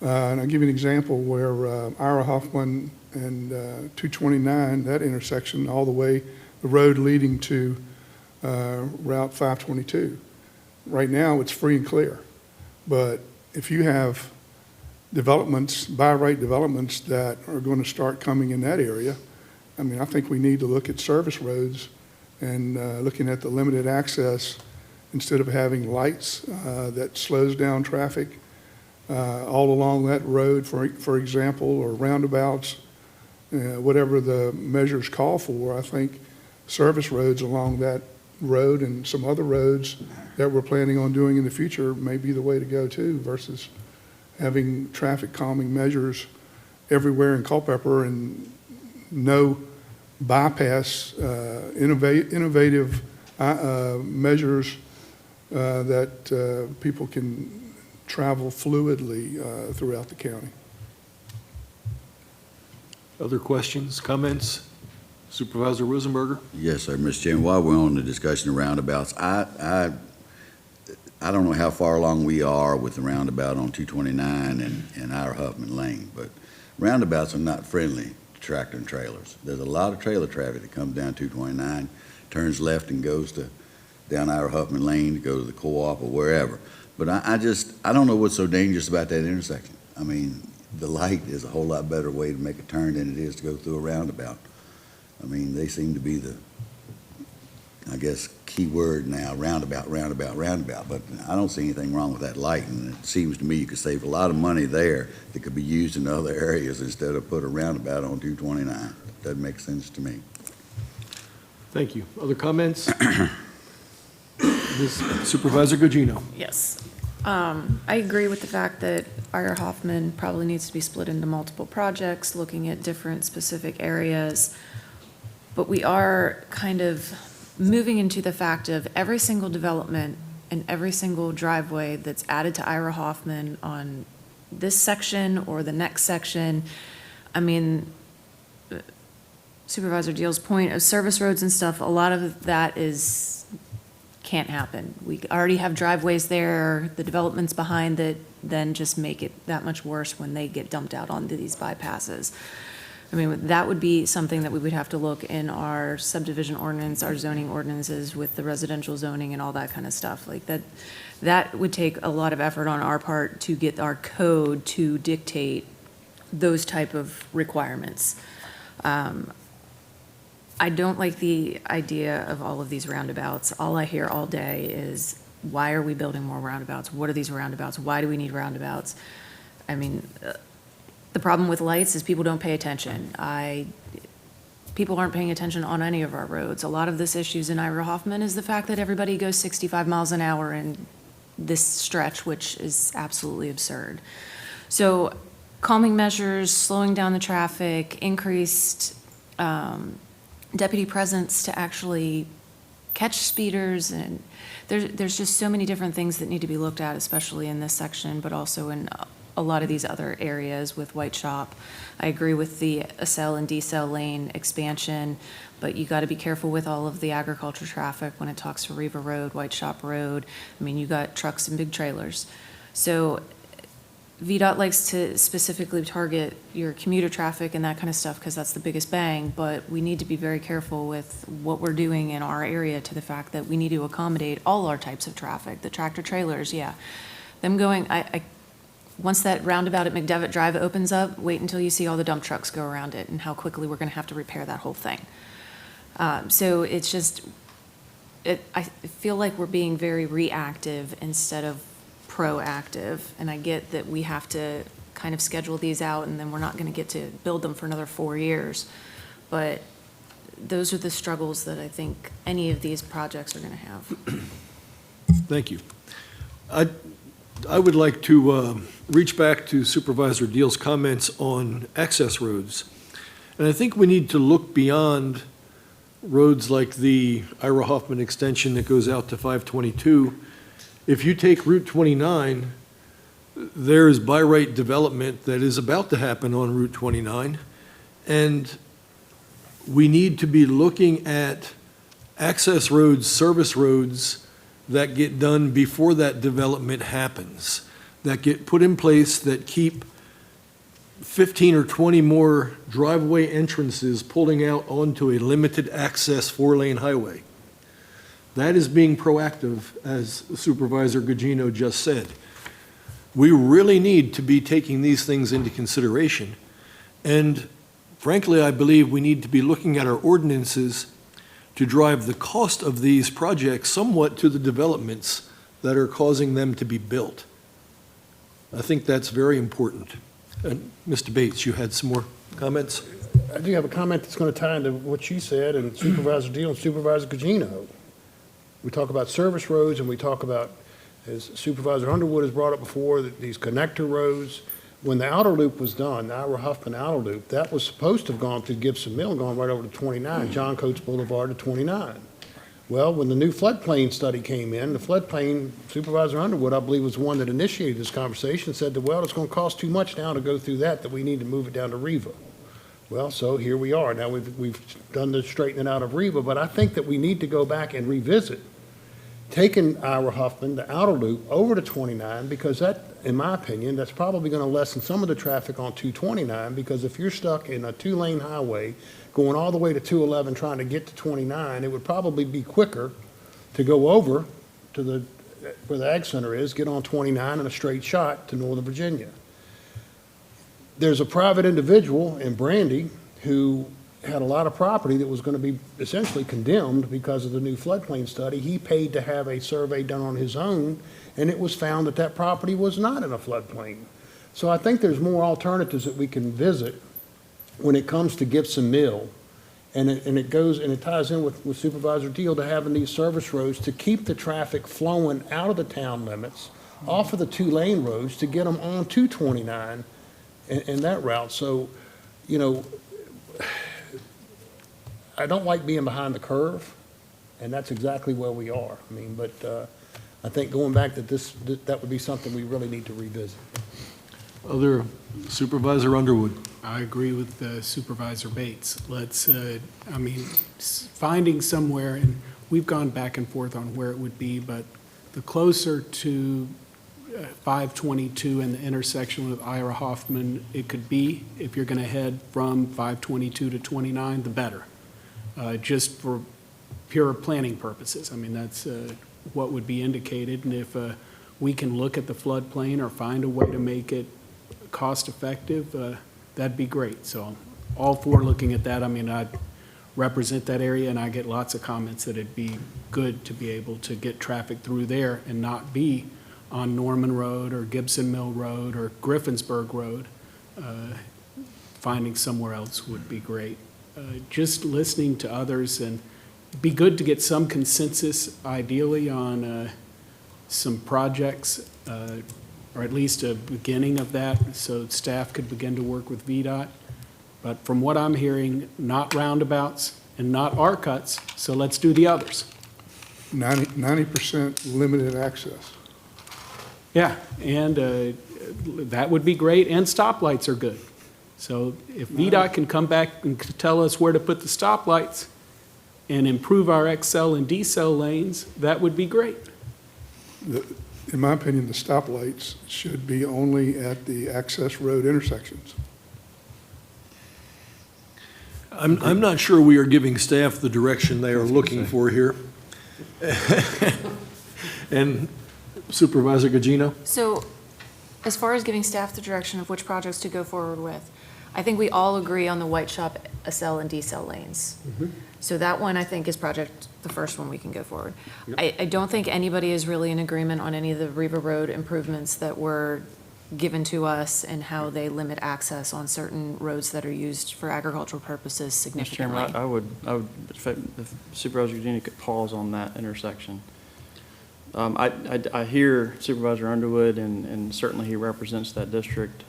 and I'll give you an example where Ira Hoffman and 229, that intersection, all the way, the road leading to Route 522. Right now, it's free and clear. But if you have developments, by right developments that are going to start coming in that area, I mean, I think we need to look at service roads and looking at the limited access instead of having lights that slows down traffic all along that road, for example, or roundabouts, whatever the measures call for. I think service roads along that road and some other roads that we're planning on doing in the future may be the way to go too, versus having traffic calming measures everywhere in Culpeper and no bypass, innovative measures that people can travel fluidly throughout the county. Other questions, comments? Supervisor Rosenberger? Yes, sir, Mr. Chairman. While we're on the discussion of roundabouts, I don't know how far along we are with the roundabout on 229 and Ira Huffman Lane, but roundabouts are not friendly to tractor and trailers. There's a lot of trailer traffic that comes down 229, turns left and goes down Ira Huffman Lane to go to the co-op or wherever. But I don't know what's so dangerous about that intersection. I mean, the light is a whole lot better way to make a turn than it is to go through a roundabout. I mean, they seem to be the, I guess, key word now, roundabout, roundabout, roundabout. But I don't see anything wrong with that light, and it seems to me you could save a lot of money there that could be used in other areas instead of put a roundabout on 229. Doesn't make sense to me. Thank you. Other comments? Supervisor Gugino. Yes. I agree with the fact that Ira Hoffman probably needs to be split into multiple projects, looking at different specific areas. But we are kind of moving into the fact of every single development and every single driveway that's added to Ira Hoffman on this section or the next section. I mean, Supervisor Deal's point of service roads and stuff, a lot of that can't happen. We already have driveways there, the developments behind that then just make it that much worse when they get dumped out onto these bypasses. I mean, that would be something that we would have to look in our subdivision ordinance, our zoning ordinances with the residential zoning and all that kind of stuff. Like that would take a lot of effort on our part to get our code to dictate those type of requirements. I don't like the idea of all of these roundabouts. All I hear all day is, why are we building more roundabouts? What are these roundabouts? Why do we need roundabouts? I mean, the problem with lights is people don't pay attention. People aren't paying attention on any of our roads. A lot of this issues in Ira Hoffman is the fact that everybody goes 65 miles an hour in this stretch, which is absolutely absurd. So calming measures, slowing down the traffic, increased deputy presence to actually catch speeders, and there's just so many different things that need to be looked at, especially in this section, but also in a lot of these other areas with White Shop. I agree with the ACEL and DCEL lane expansion, but you got to be careful with all of the agriculture traffic when it talks to Riva Road, White Shop Road. I mean, you got trucks and big trailers. So VDOT likes to specifically target your commuter traffic and that kind of stuff because that's the biggest bang, but we need to be very careful with what we're doing in our area to the fact that we need to accommodate all our types of traffic. The tractor trailers, yeah. Them going, once that roundabout at McDevitt Drive opens up, wait until you see all the dump trucks go around it and how quickly we're going to have to repair that whole thing. So it's just, I feel like we're being very reactive instead of proactive, and I get that we have to kind of schedule these out and then we're not going to get to build them for another 4 years. But those are the struggles that I think any of these projects are going to have. Thank you. I would like to reach back to Supervisor Deal's comments on access roads. And I think we need to look beyond roads like the Ira Hoffman extension that goes out to 522. If you take Route 29, there's by right development that is about to happen on Route 29. And we need to be looking at access roads, service roads that get done before that development happens, that get put in place that keep 15 or 20 more driveway entrances pulling out onto a limited access 4-lane highway. That is being proactive, as Supervisor Gugino just said. We really need to be taking these things into consideration. And frankly, I believe we need to be looking at our ordinances to drive the cost of these projects somewhat to the developments that are causing them to be built. I think that's very important. And Mr. Bates, you had some more comments? I do have a comment that's going to tie into what you said and Supervisor Deal and Supervisor Gugino. We talk about service roads and we talk about, as Supervisor Underwood has brought up before, that these connector roads. When the outer loop was done, the Ira Huffman outer loop, that was supposed to have gone through Gibson Mill, gone right over to 29, John Coates Boulevard to 29. Well, when the new floodplain study came in, the floodplain, Supervisor Underwood, I believe, was the one that initiated this conversation, said that, well, it's going to cost too much now to go through that we need to move it down to Riva. Well, so here we are. Now we've done the straightening out of Riva, but I think that we need to go back and revisit taking Ira Huffman, the outer loop, over to 29, because that, in my opinion, that's probably going to lessen some of the traffic on 229, because if you're stuck in a 2-lane highway going all the way to 211 trying to get to 29, it would probably be quicker to go over to where the Ag Center is, get on 29 and a straight shot to Northern Virginia. There's a private individual in Brandy who had a lot of property that was going to be essentially condemned because of the new floodplain study. He paid to have a survey done on his own, and it was found that that property was not in a floodplain. So I think there's more alternatives that we can visit when it comes to Gibson Mill And it goes, and it ties in with Supervisor Deal to having these service roads to keep the traffic flowing out of the town limits, off of the 2-lane roads to get them on 229 in that route. So, you know, I don't like being behind the curve, and that's exactly where we are. I mean, but I think going back to that would be something we really need to revisit. Other Supervisor Underwood. I agree with Supervisor Bates. Let's, finding somewhere, and we've gone back and forth on where it would be, but the closer to 522 and the intersection with Ira Hoffman it could be, if you're going to head from 522 to 29, the better. Just for pure planning purposes. I mean, that's what would be indicated, and if we can look at the floodplain or find a way to make it cost-effective, that'd be great. So all for looking at that. I mean, I represent that area, and I get lots of comments that it'd be good to be able to get traffic through there and not be on Norman Road or Gibson Mill Road or Griffensburg Road. Finding somewhere else would be great. Just listening to others, and it'd be good to get some consensus, ideally, on some projects, or at least a beginning of that, so staff could begin to work with VDOT. But from what I'm hearing, not roundabouts and not R cuts, so let's do the others. 90% limited access. Yeah, and that would be great, and stoplights are good. So if VDOT can come back and tell us where to put the stoplights and improve our XL and decel lanes, that would be great. In my opinion, the stoplights should be only at the access road intersections. I'm not sure we are giving staff the direction they are looking for here. And Supervisor Gugino? So as far as giving staff the direction of which projects to go forward with, I think we all agree on the White Shop SL and decel lanes. So that one, I think, is the first one we can go forward. I don't think anybody is really in agreement on any of the Riva Road improvements that were given to us and how they limit access on certain roads that are used for agricultural purposes Mr. significantly. Chairman, I would, if Supervisor Eugenia could pause on that intersection. I hear Supervisor Underwood, and certainly he represents that district,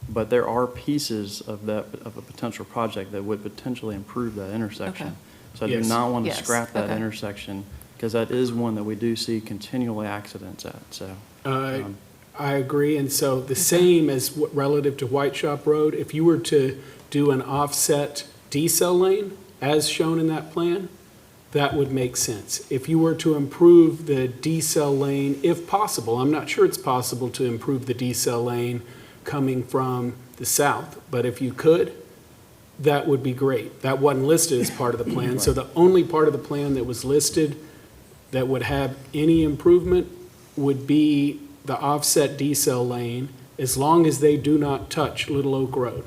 but there are pieces of a potential project that would potentially improve that intersection. Okay. So I do Yes. not want to Yes. scrap that Okay. intersection, because that is one that we do see continually accidents at, so. I agree, and so the same as relative to White Shop Road, if you were to do an offset decel lane, as shown in that plan, that would make sense. If you were to improve the decel lane, if possible, I'm not sure it's possible to improve the decel lane coming from the south, but if you could, that would be great. That wasn't listed as part of the plan, so the only part of the plan that was listed that would have any improvement would be the offset decel lane, as long as they do not touch Little Oak Road.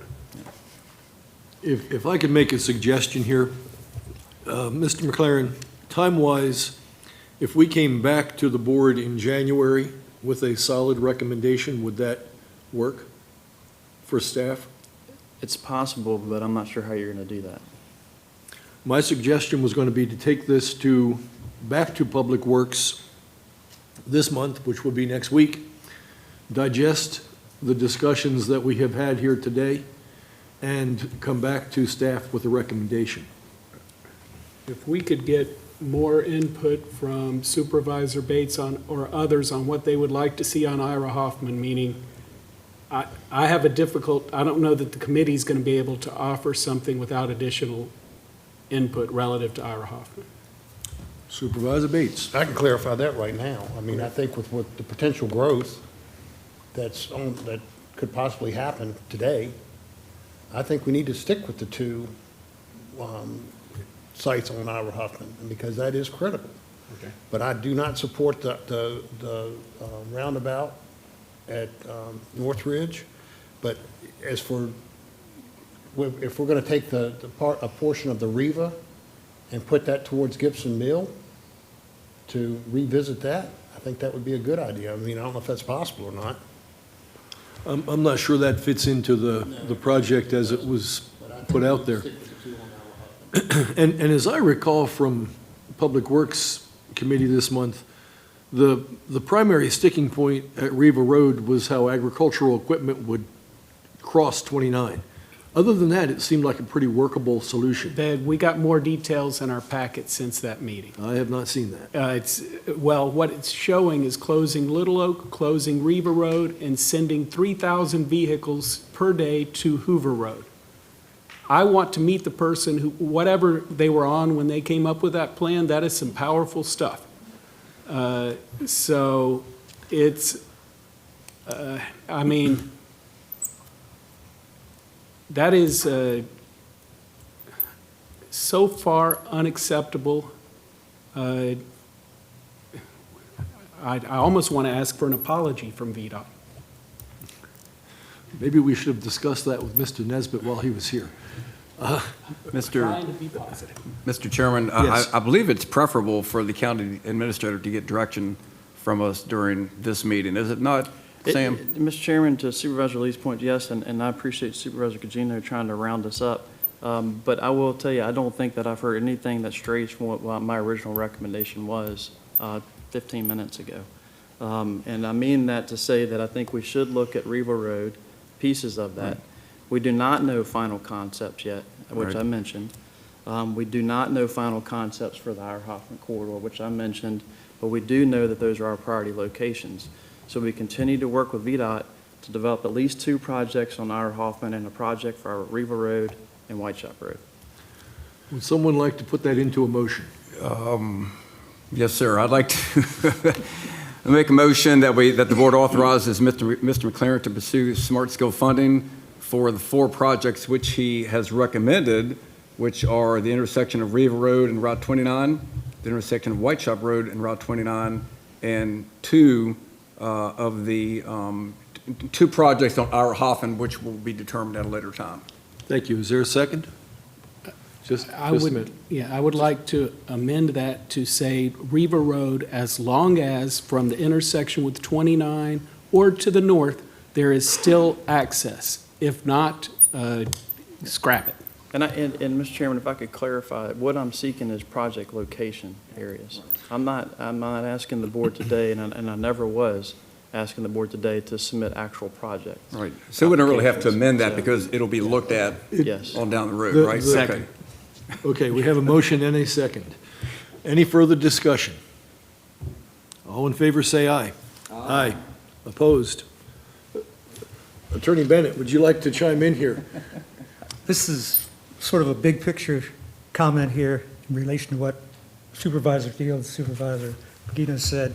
If I could make a suggestion here, Mr. McLaren, time-wise, if we came back to the board in January with a solid recommendation, would that work for staff? It's possible, but I'm not sure how you're going to do that. My suggestion was going to be to take this back to Public Works this month, which will be next week, digest the discussions that we have had here today, and come back to staff with a recommendation. If we could get more input from Supervisor Bates or others on what they would like to see on Ira Hoffman, meaning I don't know that the committee's going to be able to offer something without additional input relative to Ira Hoffman. Supervisor Bates. I can clarify that right now. I mean, I think with what the potential growth that could possibly happen today, I think we need to stick with the two sites on Ira Hoffman, because that is critical. Okay. But I do not support the roundabout at Northridge. But as for, if we're going to take a portion of the Riva and put that towards Gibson Mill to revisit that, I think that would be a good idea. I mean, I don't know if that's possible or not. I'm not sure that fits into the project as it was put out there. And as I recall from Public Works Committee this month, the primary sticking point at Riva Road was how agricultural equipment would cross 29. Other than that, it seemed like a pretty workable solution. We got more details in our packet since that meeting. I have not seen that. What it's showing is closing Little Oak, closing Riva Road, and sending 3,000 vehicles per day to Hoover Road. I want to meet the person who, whatever they were on when they came up with that plan, that is some powerful stuff. So it's, I mean, that is so far unacceptable. I almost want to ask for an apology from VDOT. Maybe we should have discussed that with Mr. Nesbitt while he was here. Trying to be positive. Mr. Chairman, Yes. I believe it's preferable for the county administrator to get direction from us during this meeting, is it not, Sam? Mr. Chairman, to Supervisor Lee's point, yes, and I appreciate Supervisor Cugino trying to round us up. But I will tell you, I don't think that I've heard anything that strays from what my original recommendation was 15 minutes ago. And I mean that to say that I think we should look at Riva Road, pieces of that. Right. We do not know final concepts yet, which Right. I mentioned. We do not know final concepts for the Iyer-Hoffman corridor, which I mentioned, but we do know that those are our priority locations. So we continue to work with VDOT to develop at least 2 projects on Iyer-Hoffman and a project for our Riva Road and White Shop Road. Would someone like to put that into a motion? Yes, sir. I'd like to make a motion that the board authorizes Mr. McLaren to pursue smart skill funding for the 4 projects which he has recommended, which are the intersection of Riva Road and Route 29, the intersection of White Shop Road and Route 29, and 2 of the 2 projects on Iyer-Hoffman, which will be determined at a later time. Thank you. Is there a second? Just a minute. I would like to amend that to say Riva Road, as long as from the intersection with 29 or to the north, there is still access. If not, scrap it. And Mr. Chairman, if I could clarify, what I'm seeking is project location areas. I'm not asking the board today, and I never was asking the board today to submit actual projects. Right. So we don't really have to amend that because it'll be looked at Yes. on down the road, The- right? the- Okay. Okay, we have a motion and a second. Any further discussion? All in favor, say aye. Aye. Opposed? Attorney Bennett, would you like to chime in here? This is sort of a big picture comment here in relation to what Supervisor Fields, Supervisor Guido said,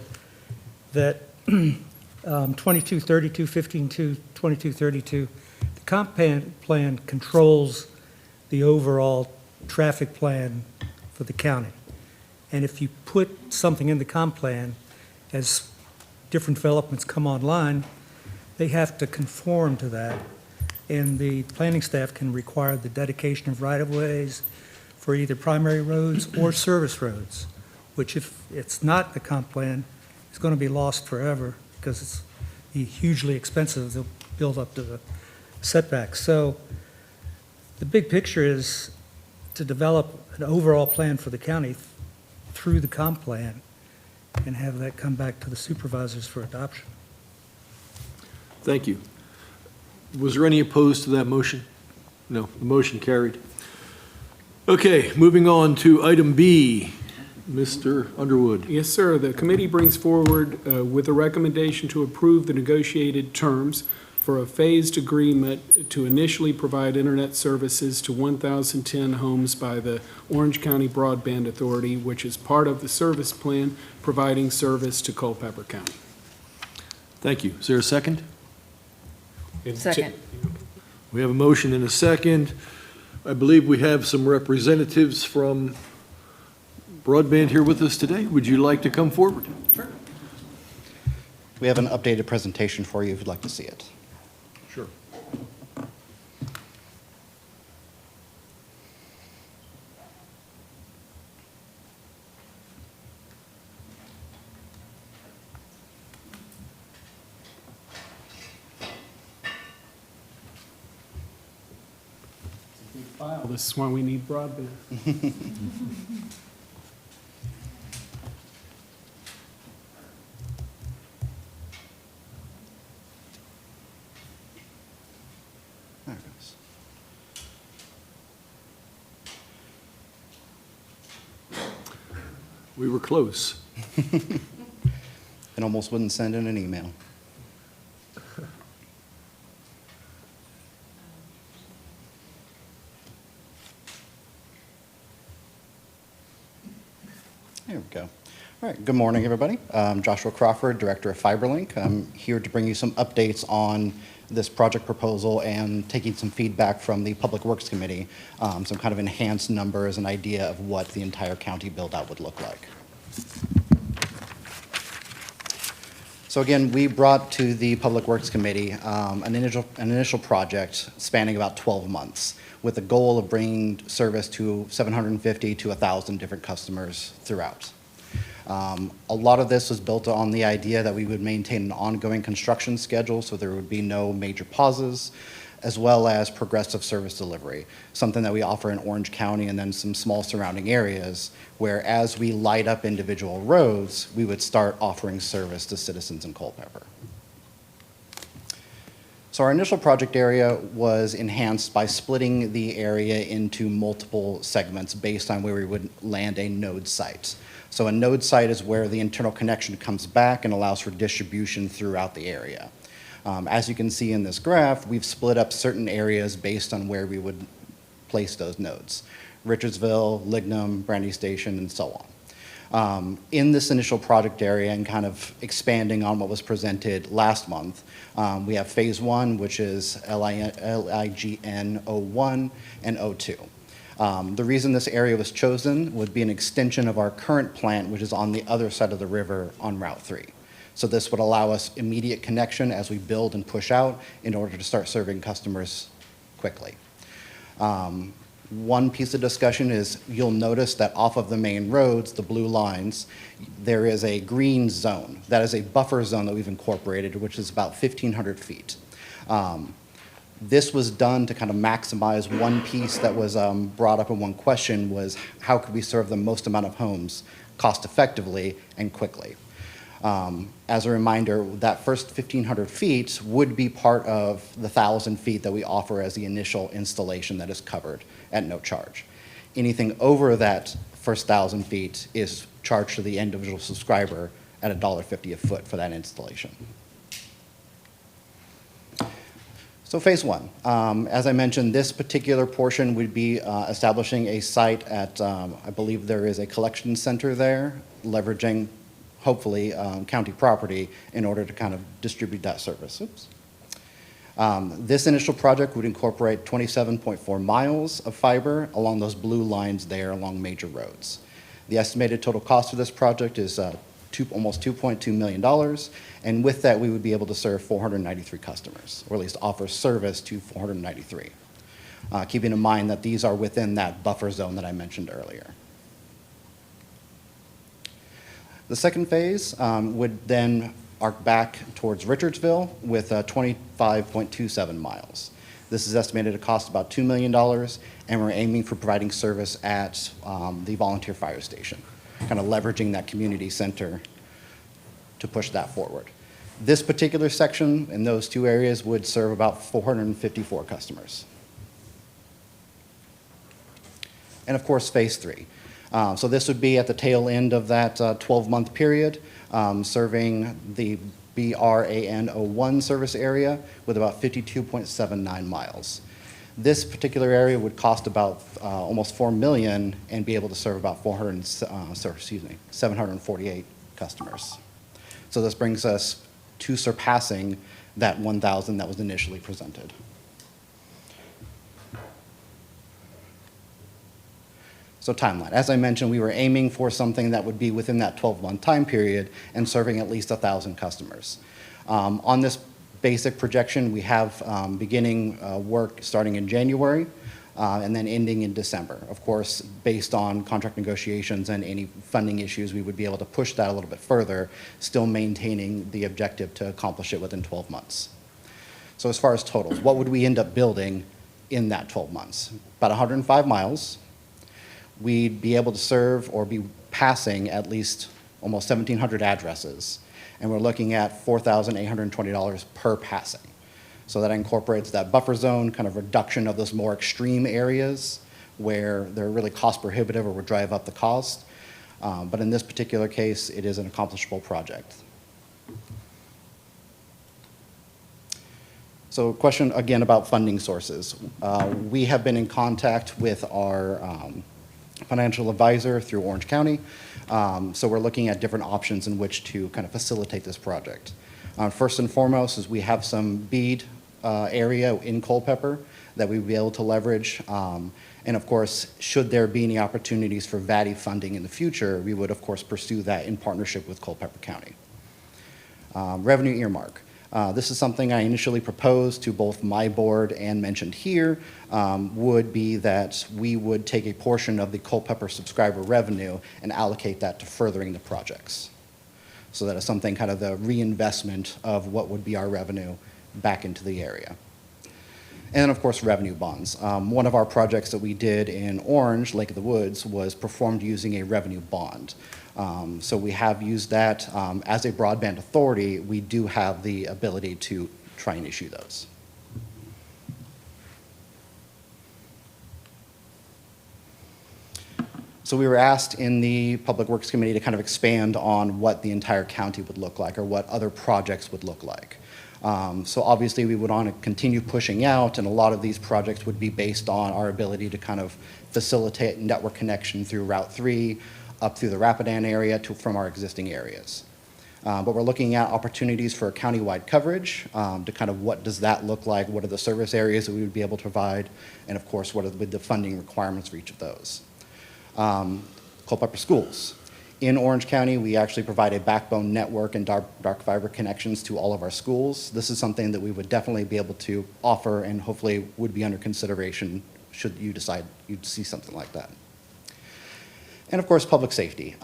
that 2232, 15.2, 2232, the comp plan controls the overall traffic plan for the county. And if you put something in the comp plan, as different developments come online, they have to conform to that. And the planning staff can require the dedication of right-of-ways for either primary roads or service roads, which if it's not the comp plan, it's going to be lost forever because it's hugely expensive to build up to the setbacks. So the big picture is to develop an overall plan for the county through the comp plan and have that come back to the supervisors for adoption. Thank you. Was there any opposed to that motion? No, the motion carried. Okay, moving on to item B. Mr. Underwood. Yes, sir. The committee brings forward with a recommendation to approve the negotiated terms for a phased agreement to initially provide internet services to 1,010 homes by the Orange County Broadband Authority, which is part of the service plan providing service to Culpeper County. Thank you. Is there a second? Second. We have a motion and a second. I believe we have some representatives from broadband here with us today. Would you like to come forward? Sure. We have an updated presentation for you if you'd like to see it. Sure. file. This is why we need broadband. There it goes. We were close. It almost wouldn't send in an email. There we go. All right, good morning, everybody. I'm Joshua Crawford, Director of FiberLink. I'm here to bring you some updates on this project proposal and taking some feedback from the Public Works Committee, some kind of enhanced numbers and idea of what the entire county build-out would look like. So again, we brought to the Public Works Committee an initial project spanning about 12 months with the goal of bringing service to 750 to 1,000 different customers throughout. A lot of this was built on the idea that we would maintain an ongoing construction schedule so there would be no major pauses, as well as progressive service delivery, something that we offer in Orange County and then some small surrounding areas, where as we light up individual roads, we would start offering service to citizens in Culpeper. So our initial project area was enhanced by splitting the area into multiple segments based on where we would land a node site. So a node site is where the internal connection comes back and allows for distribution throughout the area. As you can see in this graph, we've split up certain areas based on where we would place those nodes. Richardsville, Lignum, Brandy Station, and so on. In this initial project area and kind of expanding on what was presented last month, we have phase 1, which is LIGN 01 and 02. The reason this area was chosen would be an extension of our current plant, which is on the other side of the river on Route 3. So this would allow us immediate connection as we build and push out in order to start serving customers quickly. One piece of discussion is you'll notice that off of the main roads, the blue lines, there is a green zone. That is a buffer zone that we've incorporated, which is about 1,500 feet. This was done to kind of maximize one piece that was brought up in one question was how could we serve the most amount of homes cost effectively and quickly. As a reminder, that first 1,500 feet would be part of the 1,000 feet that we offer as the initial installation that is covered at no charge. Anything over that first 1,000 feet is charged to the individual subscriber at $1.50 a foot for that installation. So phase 1, as I mentioned, this particular portion would be establishing a site at, I believe there is a collection center there, leveraging hopefully county property in order to kind of distribute that service. Oops. This initial project would incorporate 27.4 miles of fiber along those blue lines there along major roads. The estimated total cost for this project is almost $2.2 million, and with that we would be able to serve 493 customers, or at least offer service to 493. Keeping in mind that these are within that buffer zone that I mentioned earlier. The second phase would then arc back towards Richardsville with 25.27 miles. This is estimated to cost about $2 million, and we're aiming for providing service at the volunteer fire station, kind of leveraging that community center to push that forward. This particular section in those two areas would serve about 454 customers. And of course, phase 3. So this would be at the tail end of that 12-month period, serving the BRAN 01 service area with about 52.79 miles. This particular area would cost about almost $4 million and be able to serve about 748 customers. So this brings us to surpassing that 1,000 that was initially presented. So timeline. As I mentioned, we were aiming for something that would be within that 12-month time period and serving at least 1,000 customers. On this basic projection, we have beginning work starting in January and then ending in December. Of course, based on contract negotiations and any funding issues, we would be able to push that a little bit further, still maintaining the objective to accomplish it within 12 months. So as far as totals, what would we end up building in that 12 months. About 105 miles. We'd be able to serve or be passing at least almost 1,700 addresses. And we're looking at $4,820 per passing. So that incorporates that buffer zone, kind of reduction of those more extreme areas where they're really cost prohibitive or would drive up the cost. But in this particular case, it is an accomplishable project. So question again about funding sources. We have been in contact with our financial advisor through Orange County. So we're looking at different options in which to kind of facilitate this project. First and foremost is we have some BEAD area in Culpeper that we would be able to leverage. And of course, should there be any opportunities for VATI funding in the future, we would of course pursue that in partnership with Culpeper County. Revenue earmark. This is something I initially proposed to both my board and mentioned here, would be that we would take a portion of the Culpeper subscriber revenue and allocate that to furthering the projects. So that is something kind of the reinvestment of what would be our revenue back into the area. And then, of course, revenue bonds. One of our projects that we did in Orange, Lake of the Woods, was performed using a revenue bond. So we have used that. As a broadband authority, we do have the ability to try and issue those. So we were asked in the Public Works Committee to kind of expand on what the entire county would look like or what other projects would look like. So obviously we would want to continue pushing out, and a lot of these projects would be based on our ability to kind of facilitate network connection through Route 3 up through the Rapidan area from our existing areas. But we're looking at opportunities for countywide coverage to kind of what does that look like, what are the service areas that we would be able to provide, and of course what are the funding requirements for each of those. Culpeper schools. In Orange County, we actually provide a backbone network and dark fiber connections to all of our schools. This is something that we would definitely be able to offer and hopefully would be under consideration should you decide you'd see something like that. And of course, public safety.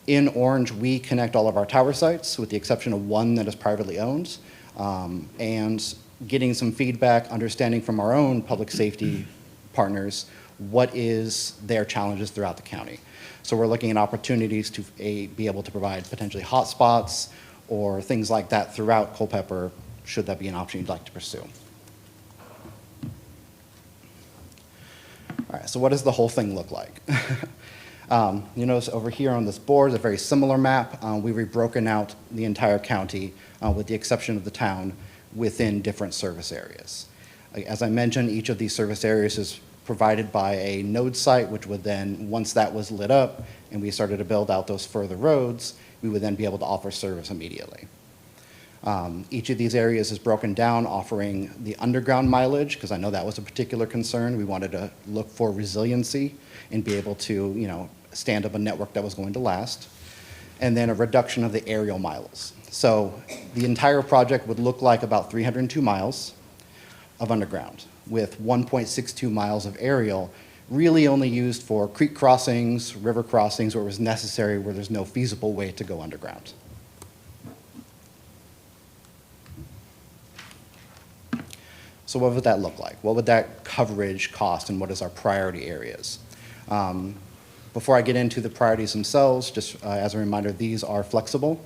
In Orange, we connect all of our tower sites with the exception of one that is privately owned. And getting some feedback, understanding from our own public safety partners, what is their challenges throughout the county. So we're looking at opportunities to be able to provide potentially hotspots or things like that throughout Culpeper, should that be an option you'd like to pursue. All right, so what does the whole thing look like? You notice over here on this board, a very similar map. We've broken out the entire county, with the exception of the town, within different service areas. As I mentioned, each of these service areas is provided by a node site, which would then, once that was lit up and we started to build out those further roads, we would then be able to offer service immediately. Each of these areas is broken down, offering the underground mileage, because I know that was a particular concern. We wanted to look for resiliency and be able to, stand up a network that was going to last. And then a reduction of the aerial miles. So the entire project would look like about 302 miles of underground, with 1.62 miles of aerial, really only used for creek crossings, river crossings, where it was necessary, where there's no feasible way to go underground. So what would that look like? What would that coverage cost, and what is our priority areas? Before I get into the priorities themselves, just as a reminder, these are flexible.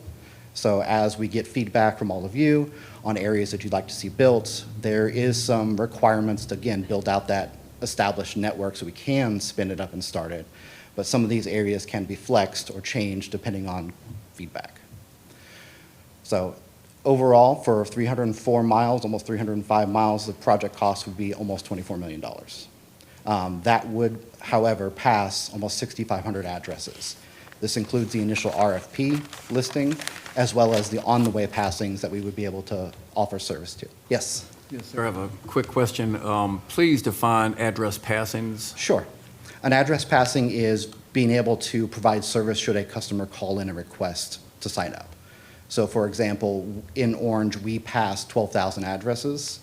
So as we get feedback from all of you on areas that you'd like to see built, there is some requirements to, again, build out that established network so we can spin it up and start it. But some of these areas can be flexed or changed depending on feedback. So overall, for 304 miles, almost 305 miles, the project cost would be almost $24 million. That would, however, pass almost 6,500 addresses. This includes the initial RFP listing, as well as the on-the-way passings that we would be able to offer service to. Yes? Yes, sir. I have a quick question. Please define address passings. Sure. An address passing is being able to provide service should a customer call in a request to sign up. So, for example, in Orange, we passed 12,000 addresses.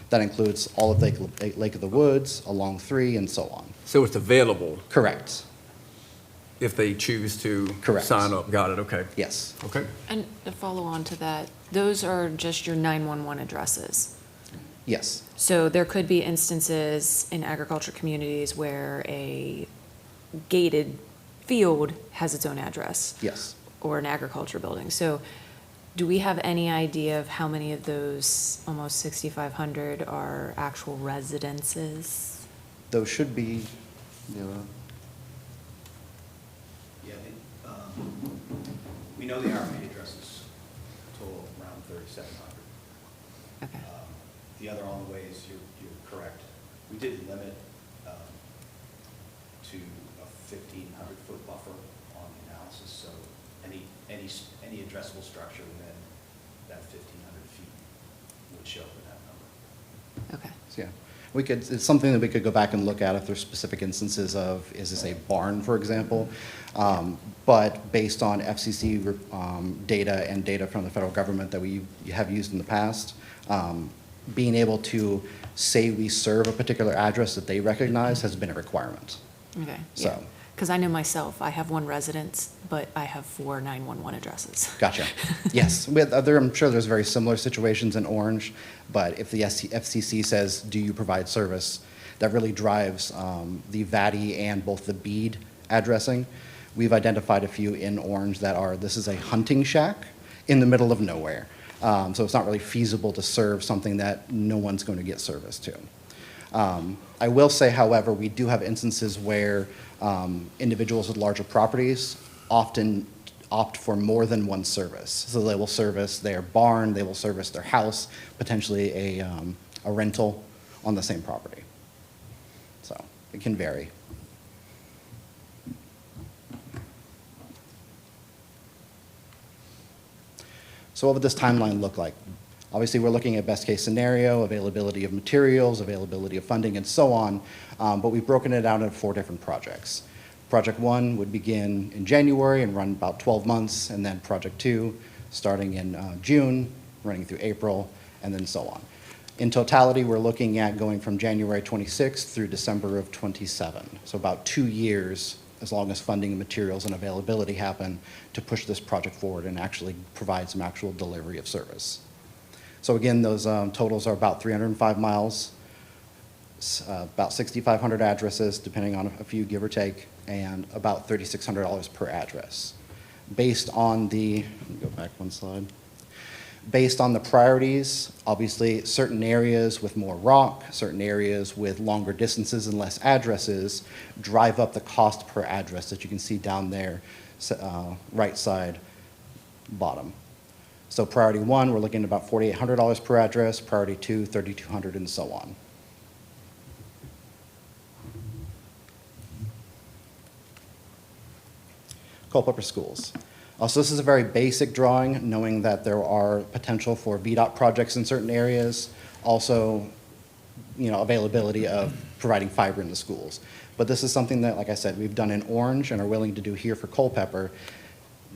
That includes all of Lake of the Woods, along 3, and so on. So it's available? Correct. If they choose to Correct. sign up. Got it, okay. Yes. Okay. And to follow on to that, those are just your 911 addresses. Yes, So there could be instances in agriculture communities where a gated field has its own address. yes. Or an agriculture building. So do we have any idea of how many of those almost 6,500 are actual residences? Those should be, Yeah, we know the RMA addresses total around 3,700. Okay. The other on the way is, you're correct. We did limit to a 1,500-foot buffer on the analysis, so any addressable structure within that 1,500 feet would show up in that number. Okay. So, yeah, it's something that we could go back and look at if there's specific instances of, is this a barn, for example? But based on FCC data and data from the federal government that we have used in the past, being able to say we serve a particular address that they recognize has been a requirement. Okay. So. Because I know myself, I have one residence, but I have 4 911 addresses. Gotcha. Yes, I'm sure there's very similar situations in Orange, but if the FCC says, do you provide service, that really drives the VATI and both the BEAD addressing. We've identified a few in Orange that are, this is a hunting shack in the middle of nowhere. So it's not really feasible to serve something that no one's going to get service to. I will say, however, we do have instances where individuals with larger properties often opt for more than one service. So they will service their barn, they will service their house, potentially a rental on the same property. So it can vary. So what would this timeline look like? Obviously, we're looking at best case scenario, availability of materials, availability of funding, and so on, but we've broken it out into 4 different projects. Project 1 would begin in January and run about 12 months, and then Project 2 starting in June, running through April, and then so on. In totality, we're looking at going from January 26th through December of 27, so about 2 years, as long as funding and materials and availability happen, to push this project forward and actually provide some actual delivery of service. So again, those totals are about 305 miles, about 6,500 addresses, depending on a few, give or take, and about $3,600 per address. Based on the, let me go back one slide. Based on the priorities, obviously, certain areas with more rock, certain areas with longer distances and less addresses drive up the cost per address that you can see down there, right side, bottom. So priority 1, we're looking at about $4,800 per address, priority 2, $3,200, and so on. Culpeper schools. So this is a very basic drawing, knowing that there are potential for VDOT projects in certain areas, also, availability of providing fiber in the schools. But this is something that, like I said, we've done in Orange and are willing to do here for Culpeper.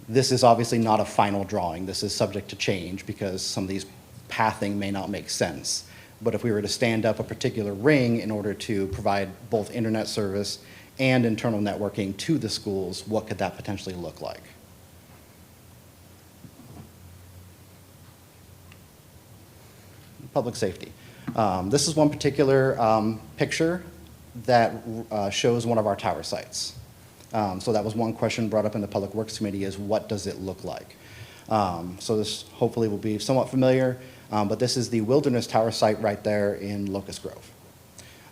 This is obviously not a final drawing. This is subject to change because some of these pathing may not make sense. But if we were to stand up a particular ring in order to provide both internet service and internal networking to the schools, what could that potentially look like? Public safety. This is one particular picture that shows one of our tower sites. So that was one question brought up in the Public Works Committee, is what does it look like? So this hopefully will be somewhat familiar, but this is the Wilderness Tower site right there in Locust Grove.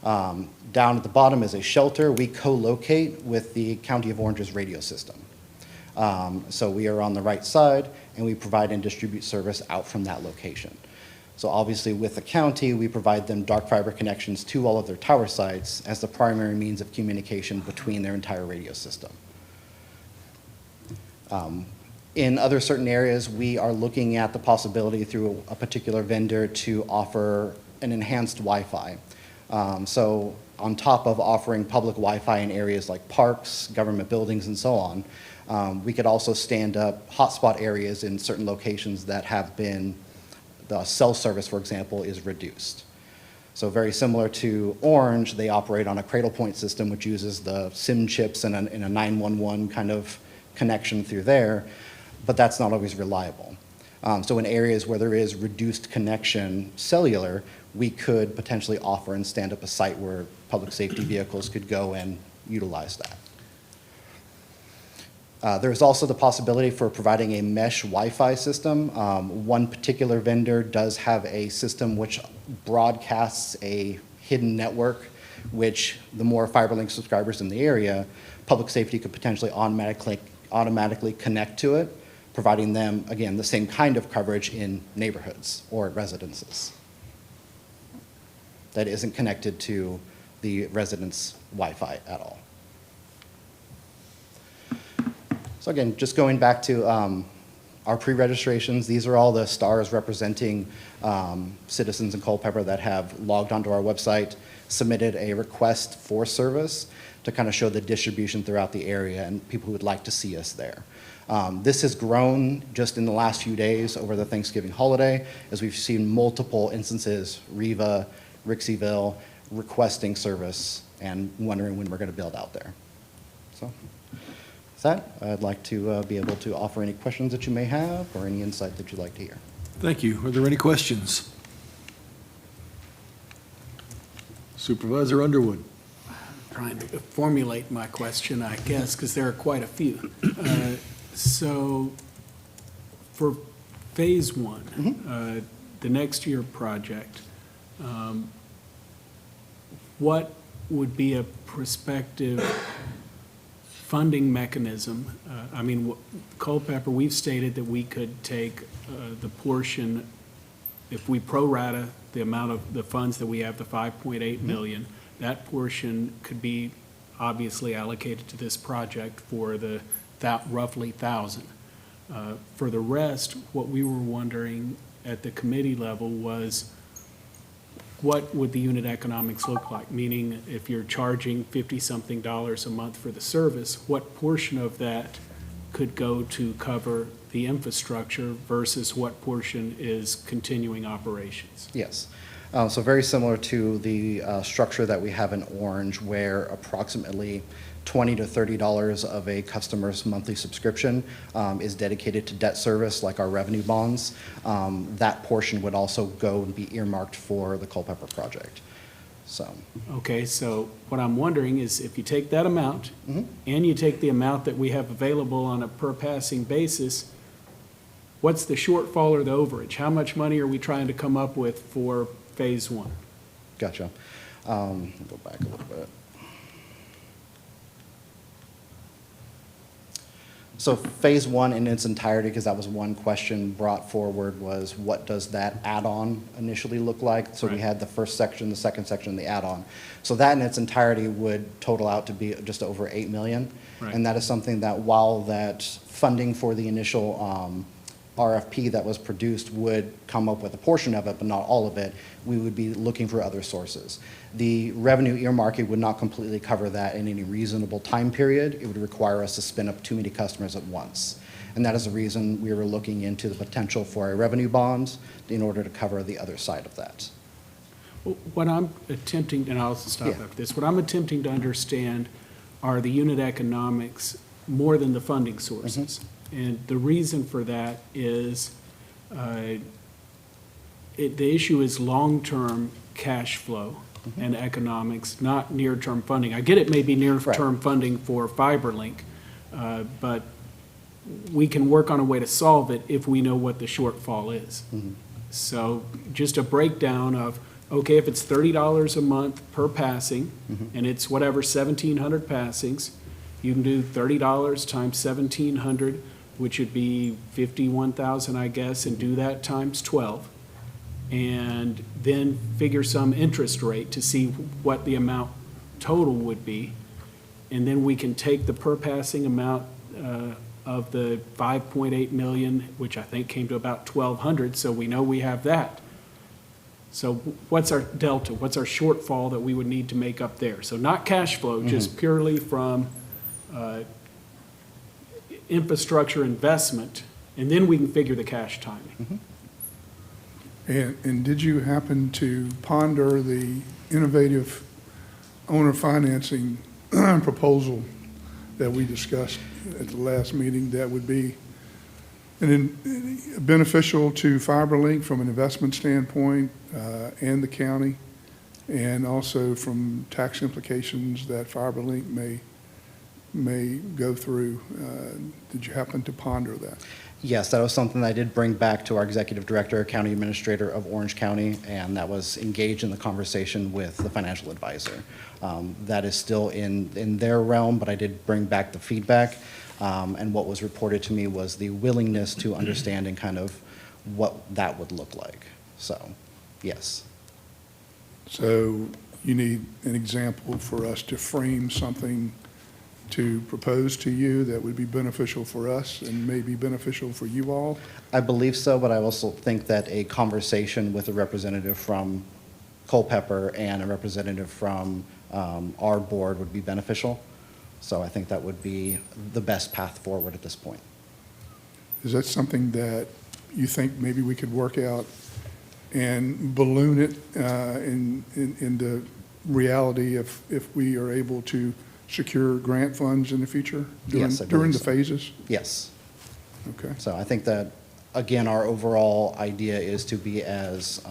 Down at the bottom is a shelter. We co-locate with the County of Orange's radio system. So we are on the right side, and we provide and distribute service out from that location. So obviously with the county, we provide them dark fiber connections to all of their tower sites as the primary means of communication between their entire radio system. In other certain areas, we are looking at the possibility through a particular vendor to offer an enhanced Wi-Fi. So on top of offering public Wi-Fi in areas like parks, government buildings, and so on, we could also stand up hotspot areas in certain locations that have been, the cell service, for example, is reduced. So very similar to Orange, they operate on a cradle point system, which uses the SIM chips and a 911 kind of connection through there, but that's not always reliable. So in areas where there is reduced connection cellular, we could potentially offer and stand up a site where public safety vehicles could go and utilize that. There's also the possibility for providing a mesh Wi-Fi system. One particular vendor does have a system which broadcasts a hidden network, which the more FiberLink subscribers in the area, public safety could potentially automatically connect to it, providing them, again, the same kind of coverage in neighborhoods or residences that isn't connected to the residents' Wi-Fi at all. So again, just going back to our pre-registrations, these are all the stars representing citizens in Culpeper that have logged onto our website, submitted a request for service to kind of show the distribution throughout the area and people who would like to see us there. This has grown just in the last few days over the Thanksgiving holiday, as we've seen multiple instances, Riva, Rixieville, requesting service and wondering when we're going to build out there. So. That, I'd like to be able to offer any questions that you may have or any insight that you'd like to hear. Thank you. Are there any questions? Supervisor Underwood. Trying to formulate my question, I guess, because there are quite a few. So for phase one, the next year project, what would be a prospective funding mechanism? I mean, Culpeper, we've stated that we could take the portion, if we pro rata the amount of the funds that we have, the 5.8 million, that portion could be obviously allocated to this project for the roughly 1,000. For the rest, what we were wondering at the committee level was, what would the unit economics look like? Meaning, if you're charging $50-something a month for the service, what portion of that could go to cover the infrastructure versus what portion is continuing operations? Yes. So very similar to the structure that we have in Orange, where approximately $20 to $30 of a customer's monthly subscription is dedicated to debt service, like our revenue bonds. That portion would also go and be earmarked for the Culpeper project. So. Okay, so what I'm wondering is, if you take that amount and you take the amount that we have available on a per passing basis, what's the shortfall or the overage? How much money are we trying to come up with for phase one? Gotcha. Go back a little bit. So phase one in its entirety, because that was one question brought forward, was what does that add-on initially look like? So we had the first section, the second section, the add-on. So that in its entirety would total out to be just over 8 million. Right. And that is something that, while that funding for the initial RFP that was produced would come up with a portion of it, but not all of it, we would be looking for other sources. The revenue earmarking would not completely cover that in any reasonable time period. It would require us to spin up too many customers at once. And that is the reason we were looking into the potential for a revenue bond in order to cover the other side of that. What I'm attempting, and I'll stop Yeah. after this, what I'm attempting to understand are the unit economics more than the funding sources. And the reason for that is the issue is long-term cash flow and economics, not near-term funding. I get it may be near-term funding for FiberLink, but we can work on a way to solve it if we know what the shortfall is. So just a breakdown of, okay, if it's $30 a month per passing, and it's whatever, 1,700 passings, you can do $30 times 1,700, which would be 51,000, I guess, and do that times 12. And then figure some interest rate to see what the amount total would be. And then we can take the per passing amount of the 5.8 million, which I think came to about 1,200, so we know we have that. So what's our delta? What's our shortfall that we would need to make up there? So not cash flow, just purely from infrastructure investment, and then we can figure the cash timing. And did you happen to ponder the innovative owner financing proposal that we discussed at the last meeting that would be And then beneficial to FiberLink from an investment standpoint and the county, and also from tax implications that FiberLink may go through. Did you happen to ponder that? Yes, that was something that I did bring back to our executive director, county administrator of Orange County, and that was engaged in the conversation with the financial advisor. That is still in their realm, but I did bring back the feedback. And what was reported to me was the willingness to understanding kind of what that would look like. So, yes. So you need an example for us to frame something to propose to you that would be beneficial for us and may be beneficial for you all? I believe so, but I also think that a conversation with a representative from Culpeper and a representative from our board would be beneficial. So I think that would be the best path forward at this point. Is that something that you think maybe we could work out and balloon it in the reality if we are able to secure grant funds in the future Yes, I during believe the so. phases? Yes. Okay. So I think that, again, our overall idea is to be as,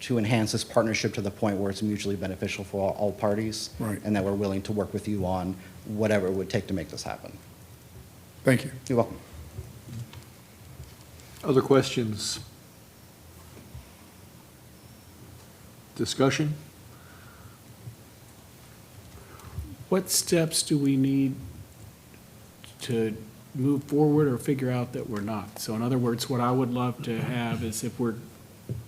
to enhance this partnership to the point where it's mutually beneficial for all parties. Right. And that we're willing to work with you on whatever it would take to make this happen. Thank you. You're welcome. Other questions? Discussion? What steps do we need to move forward or figure out that we're not? So in other words, what I would love to have is if we're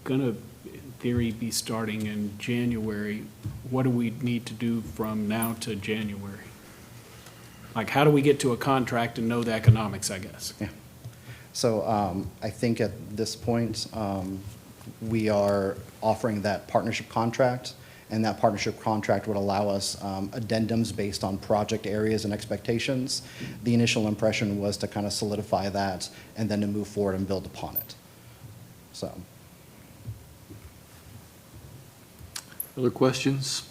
going to, in theory, be starting in January, what do we need to do from now to January? Like, how do we get to a contract and know the economics, I guess? Yeah. So I think at this point, we are offering that partnership contract, and that partnership contract would allow us addendums based on project areas and expectations. The initial impression was to kind of solidify that and then to move forward and build upon it. So. Other questions?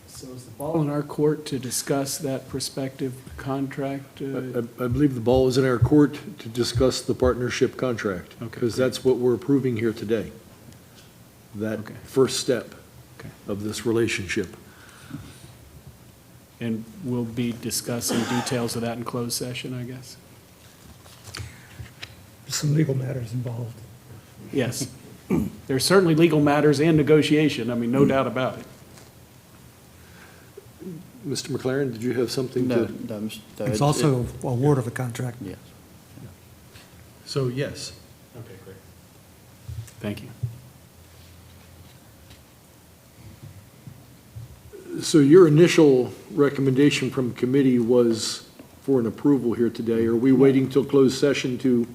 So is the ball in our court to discuss that prospective contract? I believe the ball is in our court to discuss the partnership contract. Okay, Because great. that's what we're approving here today. That Okay. first step Okay. of this relationship. And we'll be discussing details of that in closed session, I guess? There's some legal matters involved. Yes. There's certainly legal matters and negotiation, I mean, no doubt about it. Mr. McLaren, did you have something to? It's also award of a contract. Yes. So, yes. Okay, great. Thank you. So your initial recommendation from committee was for an approval here today. Are we waiting till closed session to?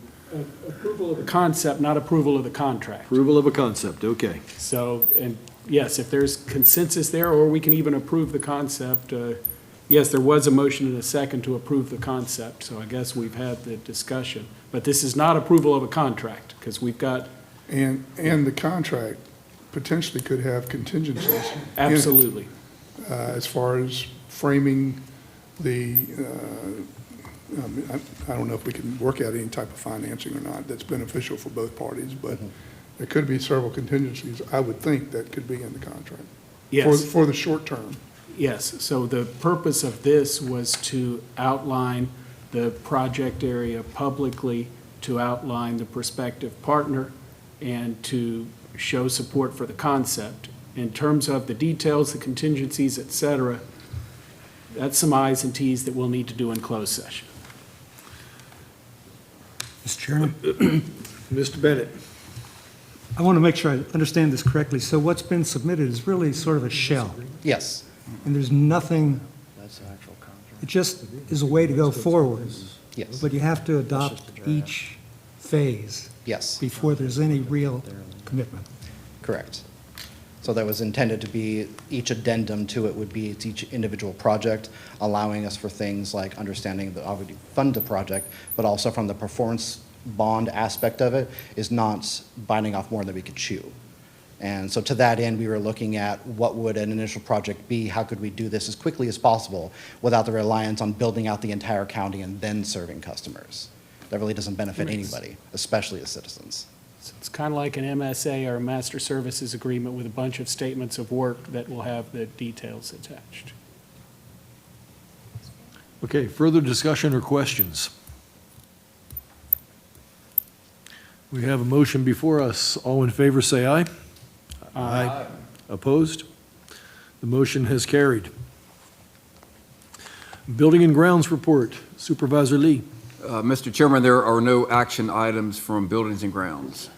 Approval of the concept, not approval of the contract. Approval of a concept, okay. So, and yes, if there's consensus there, or we can even approve the concept. Yes, there was a motion and a second to approve the concept, so I guess we've had the discussion. But this is not approval of a contract, because we've got, And the contract potentially could have contingencies in it, absolutely. as far as framing the, I don't know if we can work out any type of financing or not that's beneficial for both parties, but there could be several contingencies, I would think, that could be in the contract. Yes. For the short term. Yes, so the purpose of this was to outline the project area publicly, to outline the prospective partner, and to show support for the concept. In terms of the details, the contingencies, et cetera, that's some I's and T's that we'll need to do in closed session. Mr. Chairman, Mr. Bennett? I want to make sure I understand this correctly. So what's been submitted is really sort of a shell, Yes. and there's nothing, That's the actual contract. it just is a way to go forward. Yes. But you have to adopt each phase Yes. before there's any real commitment. Correct. So that was intended to be, each addendum to it would be to each individual project, allowing us for things like understanding that already fund the project, but also from the performance bond aspect of it is not binding off more than we could chew. And so to that end, we were looking at what would an initial project be? How could we do this as quickly as possible without the reliance on building out the entire county and then serving customers? That really doesn't benefit anybody, especially the citizens. So it's kind of like an MSA or a master services agreement with a bunch of statements of work that will have the details attached. Okay, further discussion or questions? We have a motion before us. All in favor, say aye. Aye. Opposed? The motion has carried. Building and Grounds Report, Supervisor Lee. Mr. Chairman, there are no action items from Buildings and Grounds.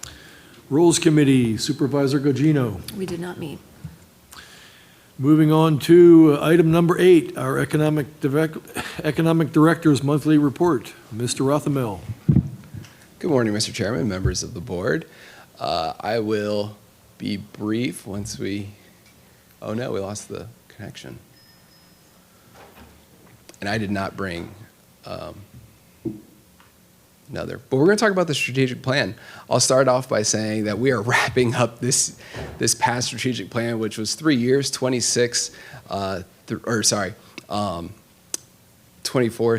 Rules Committee, Supervisor Gugino. We did not meet. Moving on to item number 8, our Economic Director's Monthly Report. Mr. Rothamel. Good morning, Mr. Chairman, members of the board. I will be brief once we, oh no, we lost the connection. And I did not bring another, but we're going to talk about the strategic plan. I'll start off by saying that we are wrapping up this past strategic plan, which was 3 years, 24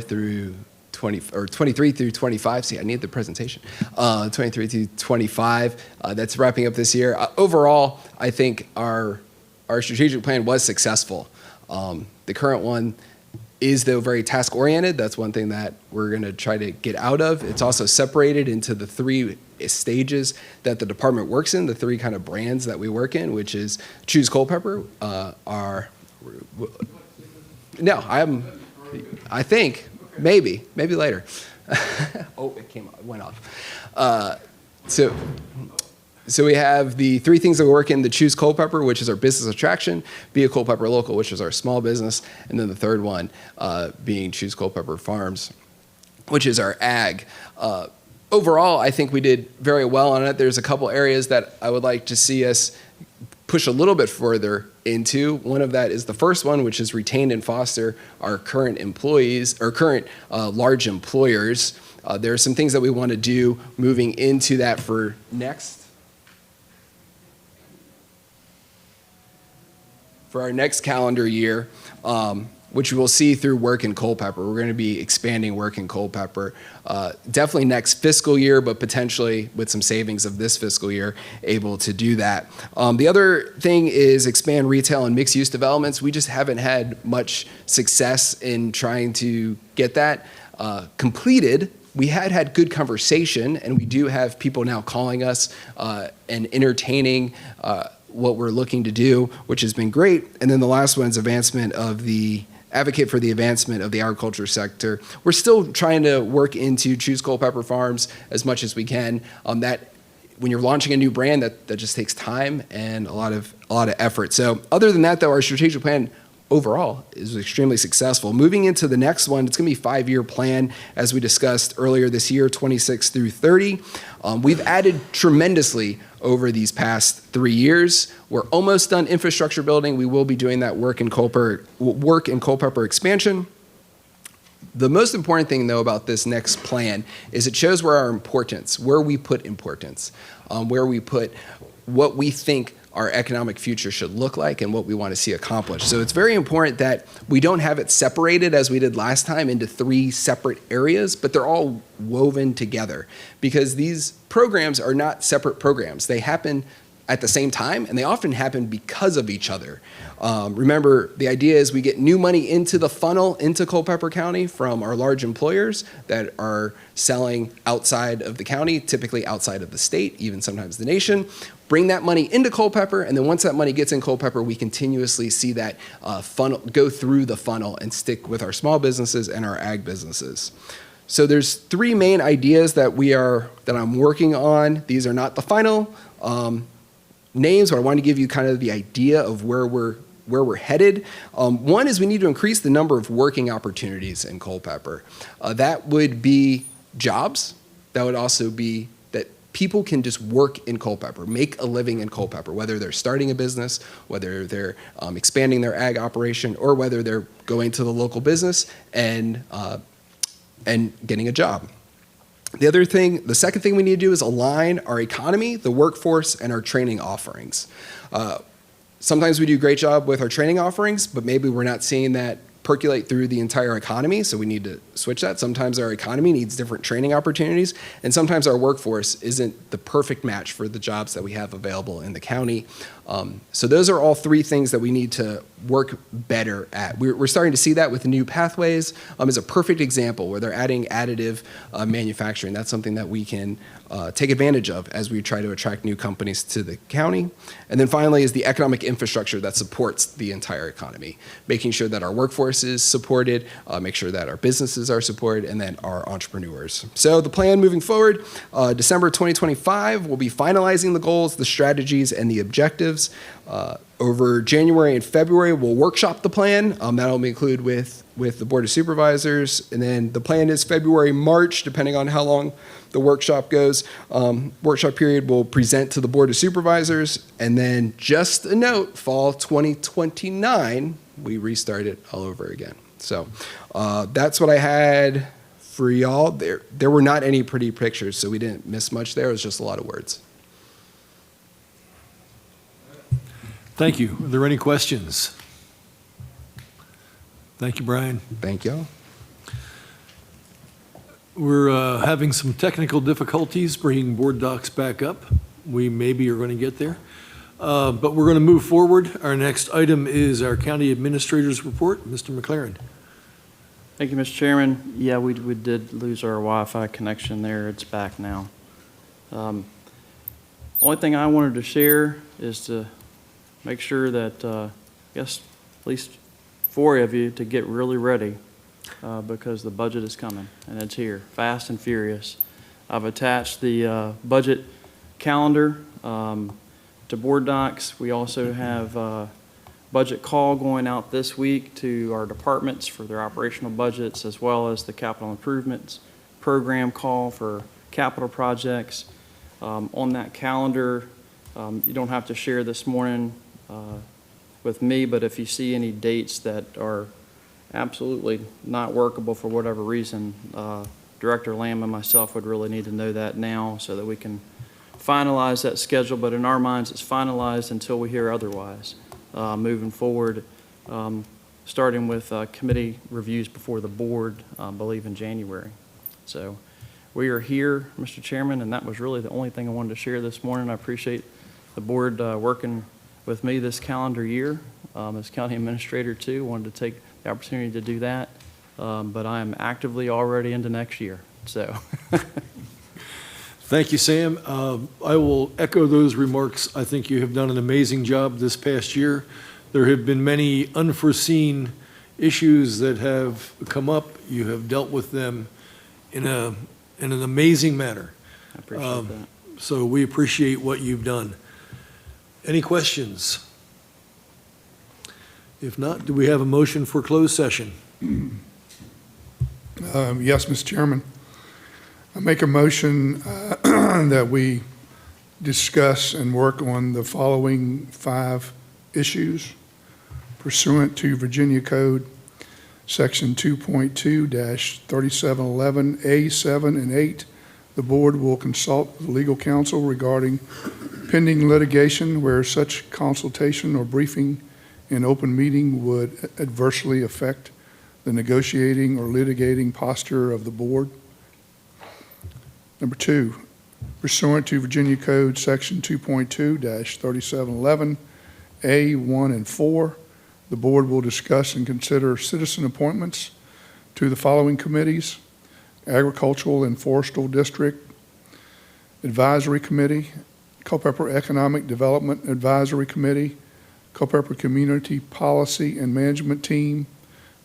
through 20, or 23 through 25. See, I need the presentation. 23 through 25. That's wrapping up this year. Overall, I think our strategic plan was successful. The current one is, though, very task-oriented. That's one thing that we're going to try to get out of. It's also separated into the 3 stages that the department works in, the 3 kind of brands that we work in, which is Choose Culpeper, I think, maybe later. Oh, it went off. So we have the 3 things that we work in, the Choose Culpeper, which is our business attraction, Be a Culpeper Local, which is our small business, and then the third one being Choose Culpeper Farms, which is our ag. Overall, I think we did very well on it. There's a couple areas that I would like to see us push a little bit further into. One of that is the first one, which is retain and foster our current employees, or current large employers. There are some things that we want to do moving into that for our next calendar year, which we will see through work in Culpeper. We're going to be expanding work in Culpeper, definitely next fiscal year, but potentially with some savings of this fiscal year, able to do that. The other thing is expand retail and mixed-use developments. We just haven't had much success in trying to get that completed. We had good conversation, and we do have people now calling us and entertaining what we're looking to do, which has been great. And then the last one is advocate for the advancement of the agriculture sector. We're still trying to work into Choose Culpeper Farms as much as we can. That when you're launching a new brand, that just takes time and a lot of effort. So other than that, though, our strategic plan overall is extremely successful. Moving into the next one, it's going to be a 5-year plan, as we discussed earlier this year, 26 through 30. We've added tremendously over these past 3 years. We're almost done infrastructure building. We will be doing that work in Culpeper expansion. The most important thing, though, about this next plan is it shows where we put importance, where we put what we think our economic future should look like and what we want to see accomplished. So it's very important that we don't have it separated as we did last time into 3 separate areas, but they're all woven together, because these programs are not separate programs. They happen at the same time, and they often happen because of each other. Remember, the idea is we get new money into the funnel into Culpeper County from our large employers that are selling outside of the county, typically outside of the state, even sometimes the nation. Bring that money into Culpeper, and then once that money gets in Culpeper, we continuously see that funnel go through the funnel and stick with our small businesses and our ag businesses. So there's 3 main ideas that I'm working on. These are not the final names, but I want to give you kind of the idea of where we're headed. One is we need to increase the number of working opportunities in Culpeper. That would be jobs. That would also be that people can just work in Culpeper, make a living in Culpeper, whether they're starting a business, whether they're expanding their ag operation, or whether they're going to the local business and getting a job. The second thing we need to do is align our economy, the workforce, and our training offerings. Sometimes we do a great job with our training offerings, but maybe we're not seeing that percolate through the entire economy, so we need to switch that. Sometimes our economy needs different training opportunities, and sometimes our workforce isn't the perfect match for the jobs that we have available in the county. So those are all three things that we need to work better at. We're starting to see that with new pathways as a perfect example where they're adding additive manufacturing. That's something that we can take advantage of as we try to attract new companies to the county. And then finally is the economic infrastructure that supports the entire economy, making sure that our workforce is supported, make sure that our businesses are supported, and then our entrepreneurs. So the plan moving forward, December 2025, we'll be finalizing the goals, the strategies, and the objectives. Over January and February, we'll workshop the plan. That'll be included with the Board of Supervisors. And then the plan is February, March, depending on how long the workshop goes. Workshop period will present to the Board of Supervisors. And then just a note, fall 2029, we restart it all over again. So that's what I had for y'all. There were not any pretty pictures, so we didn't miss much there. It was just a lot of words. Thank you. Are there any questions? Thank you, Brian. Thank y'all. We're having some technical difficulties bringing board docs back up. We maybe are going to get there. But we're going to move forward. Our next item is our county administrator's report. Mr. McLaren. Thank you, Mr. Chairman. Yeah, we did lose our Wi-Fi connection there. It's back now. Only thing I wanted to share is to make sure that, I guess, at least 4 of you to get really ready because the budget is coming, and it's here, fast and furious. I've attached the budget calendar to board docs. We also have a budget call going out this week to our departments for their operational budgets, as well as the capital improvements program call for capital projects. On that calendar, you don't have to share this morning with me, but if you see any dates that are absolutely not workable for whatever reason, Director Lamb and myself would really need to know that now so that we can finalize that schedule. But in our minds, it's finalized until we hear otherwise. Moving forward, starting with committee reviews before the board, I believe in January. So we are here, Mr. Chairman, and that was really the only thing I wanted to share this morning. I appreciate the board working with me this calendar year. As county administrator too, wanted to take the opportunity to do that. But I am actively already into next year, so. Thank you, Sam. I will echo those remarks. I think you have done an amazing job this past year. There have been many unforeseen issues that have come up. You have dealt with them in an amazing manner. I appreciate that. So we appreciate what you've done. Any questions? If not, do we have a motion for closed session? Yes, Mr. Chairman. I make a motion that we discuss and work on the following 5 issues pursuant to Virginia Code Section 2.2-3711A7 and 8. The board will consult with legal counsel regarding pending litigation where such consultation or briefing in open meeting would adversely affect the negotiating or litigating posture of the board. Number 2, pursuant to Virginia Code Section 2.2-3711A1 and 4, the board will discuss and consider citizen appointments to the following committees: Agricultural and Forestal District Advisory Committee, Culpeper Economic Development Advisory Committee, Culpeper Community Policy and Management Team,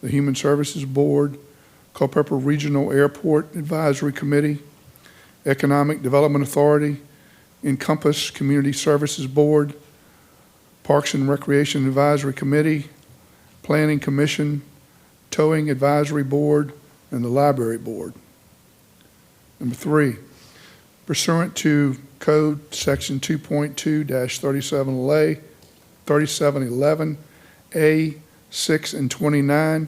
the Human Services Board, Culpeper Regional Airport Advisory Committee, Economic Development Authority, Encompass Community Services Board, Parks and Recreation Advisory Committee, Planning Commission, Towing Advisory Board, and the Library Board. Number 3, pursuant to Code Section 2.2-3711A 6 and 29,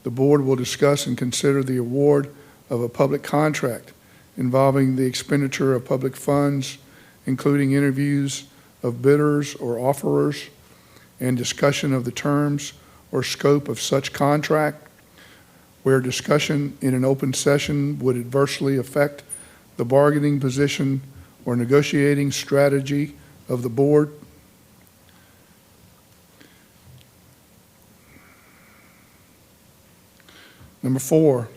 the board will discuss and consider the award of a public contract involving the expenditure of public funds, including interviews of bidders or offerers, and discussion of the terms or scope of such contract, where discussion in an open session would adversely affect the bargaining position or negotiating strategy of the board. Number 4,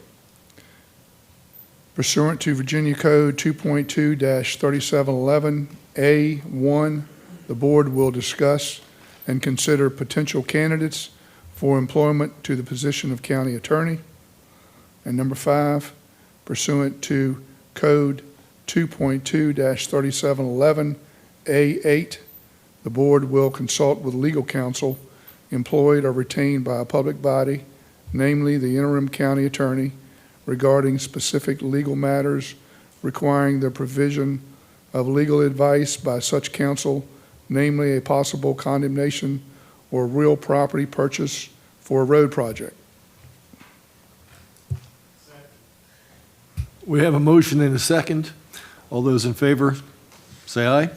pursuant to Virginia Code 2.2-3711A1, the board will discuss and consider potential candidates for employment to the position of county attorney. And number 5, pursuant to Code 2.2-3711A8, the board will consult with legal counsel employed or retained by a public body, namely the interim county attorney, regarding specific legal matters requiring the provision of legal advice by such counsel, namely a possible condemnation or real property purchase for a road project. We have a motion and a second. All those in favor, say aye.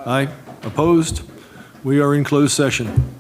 Aye. Opposed? We are in closed session.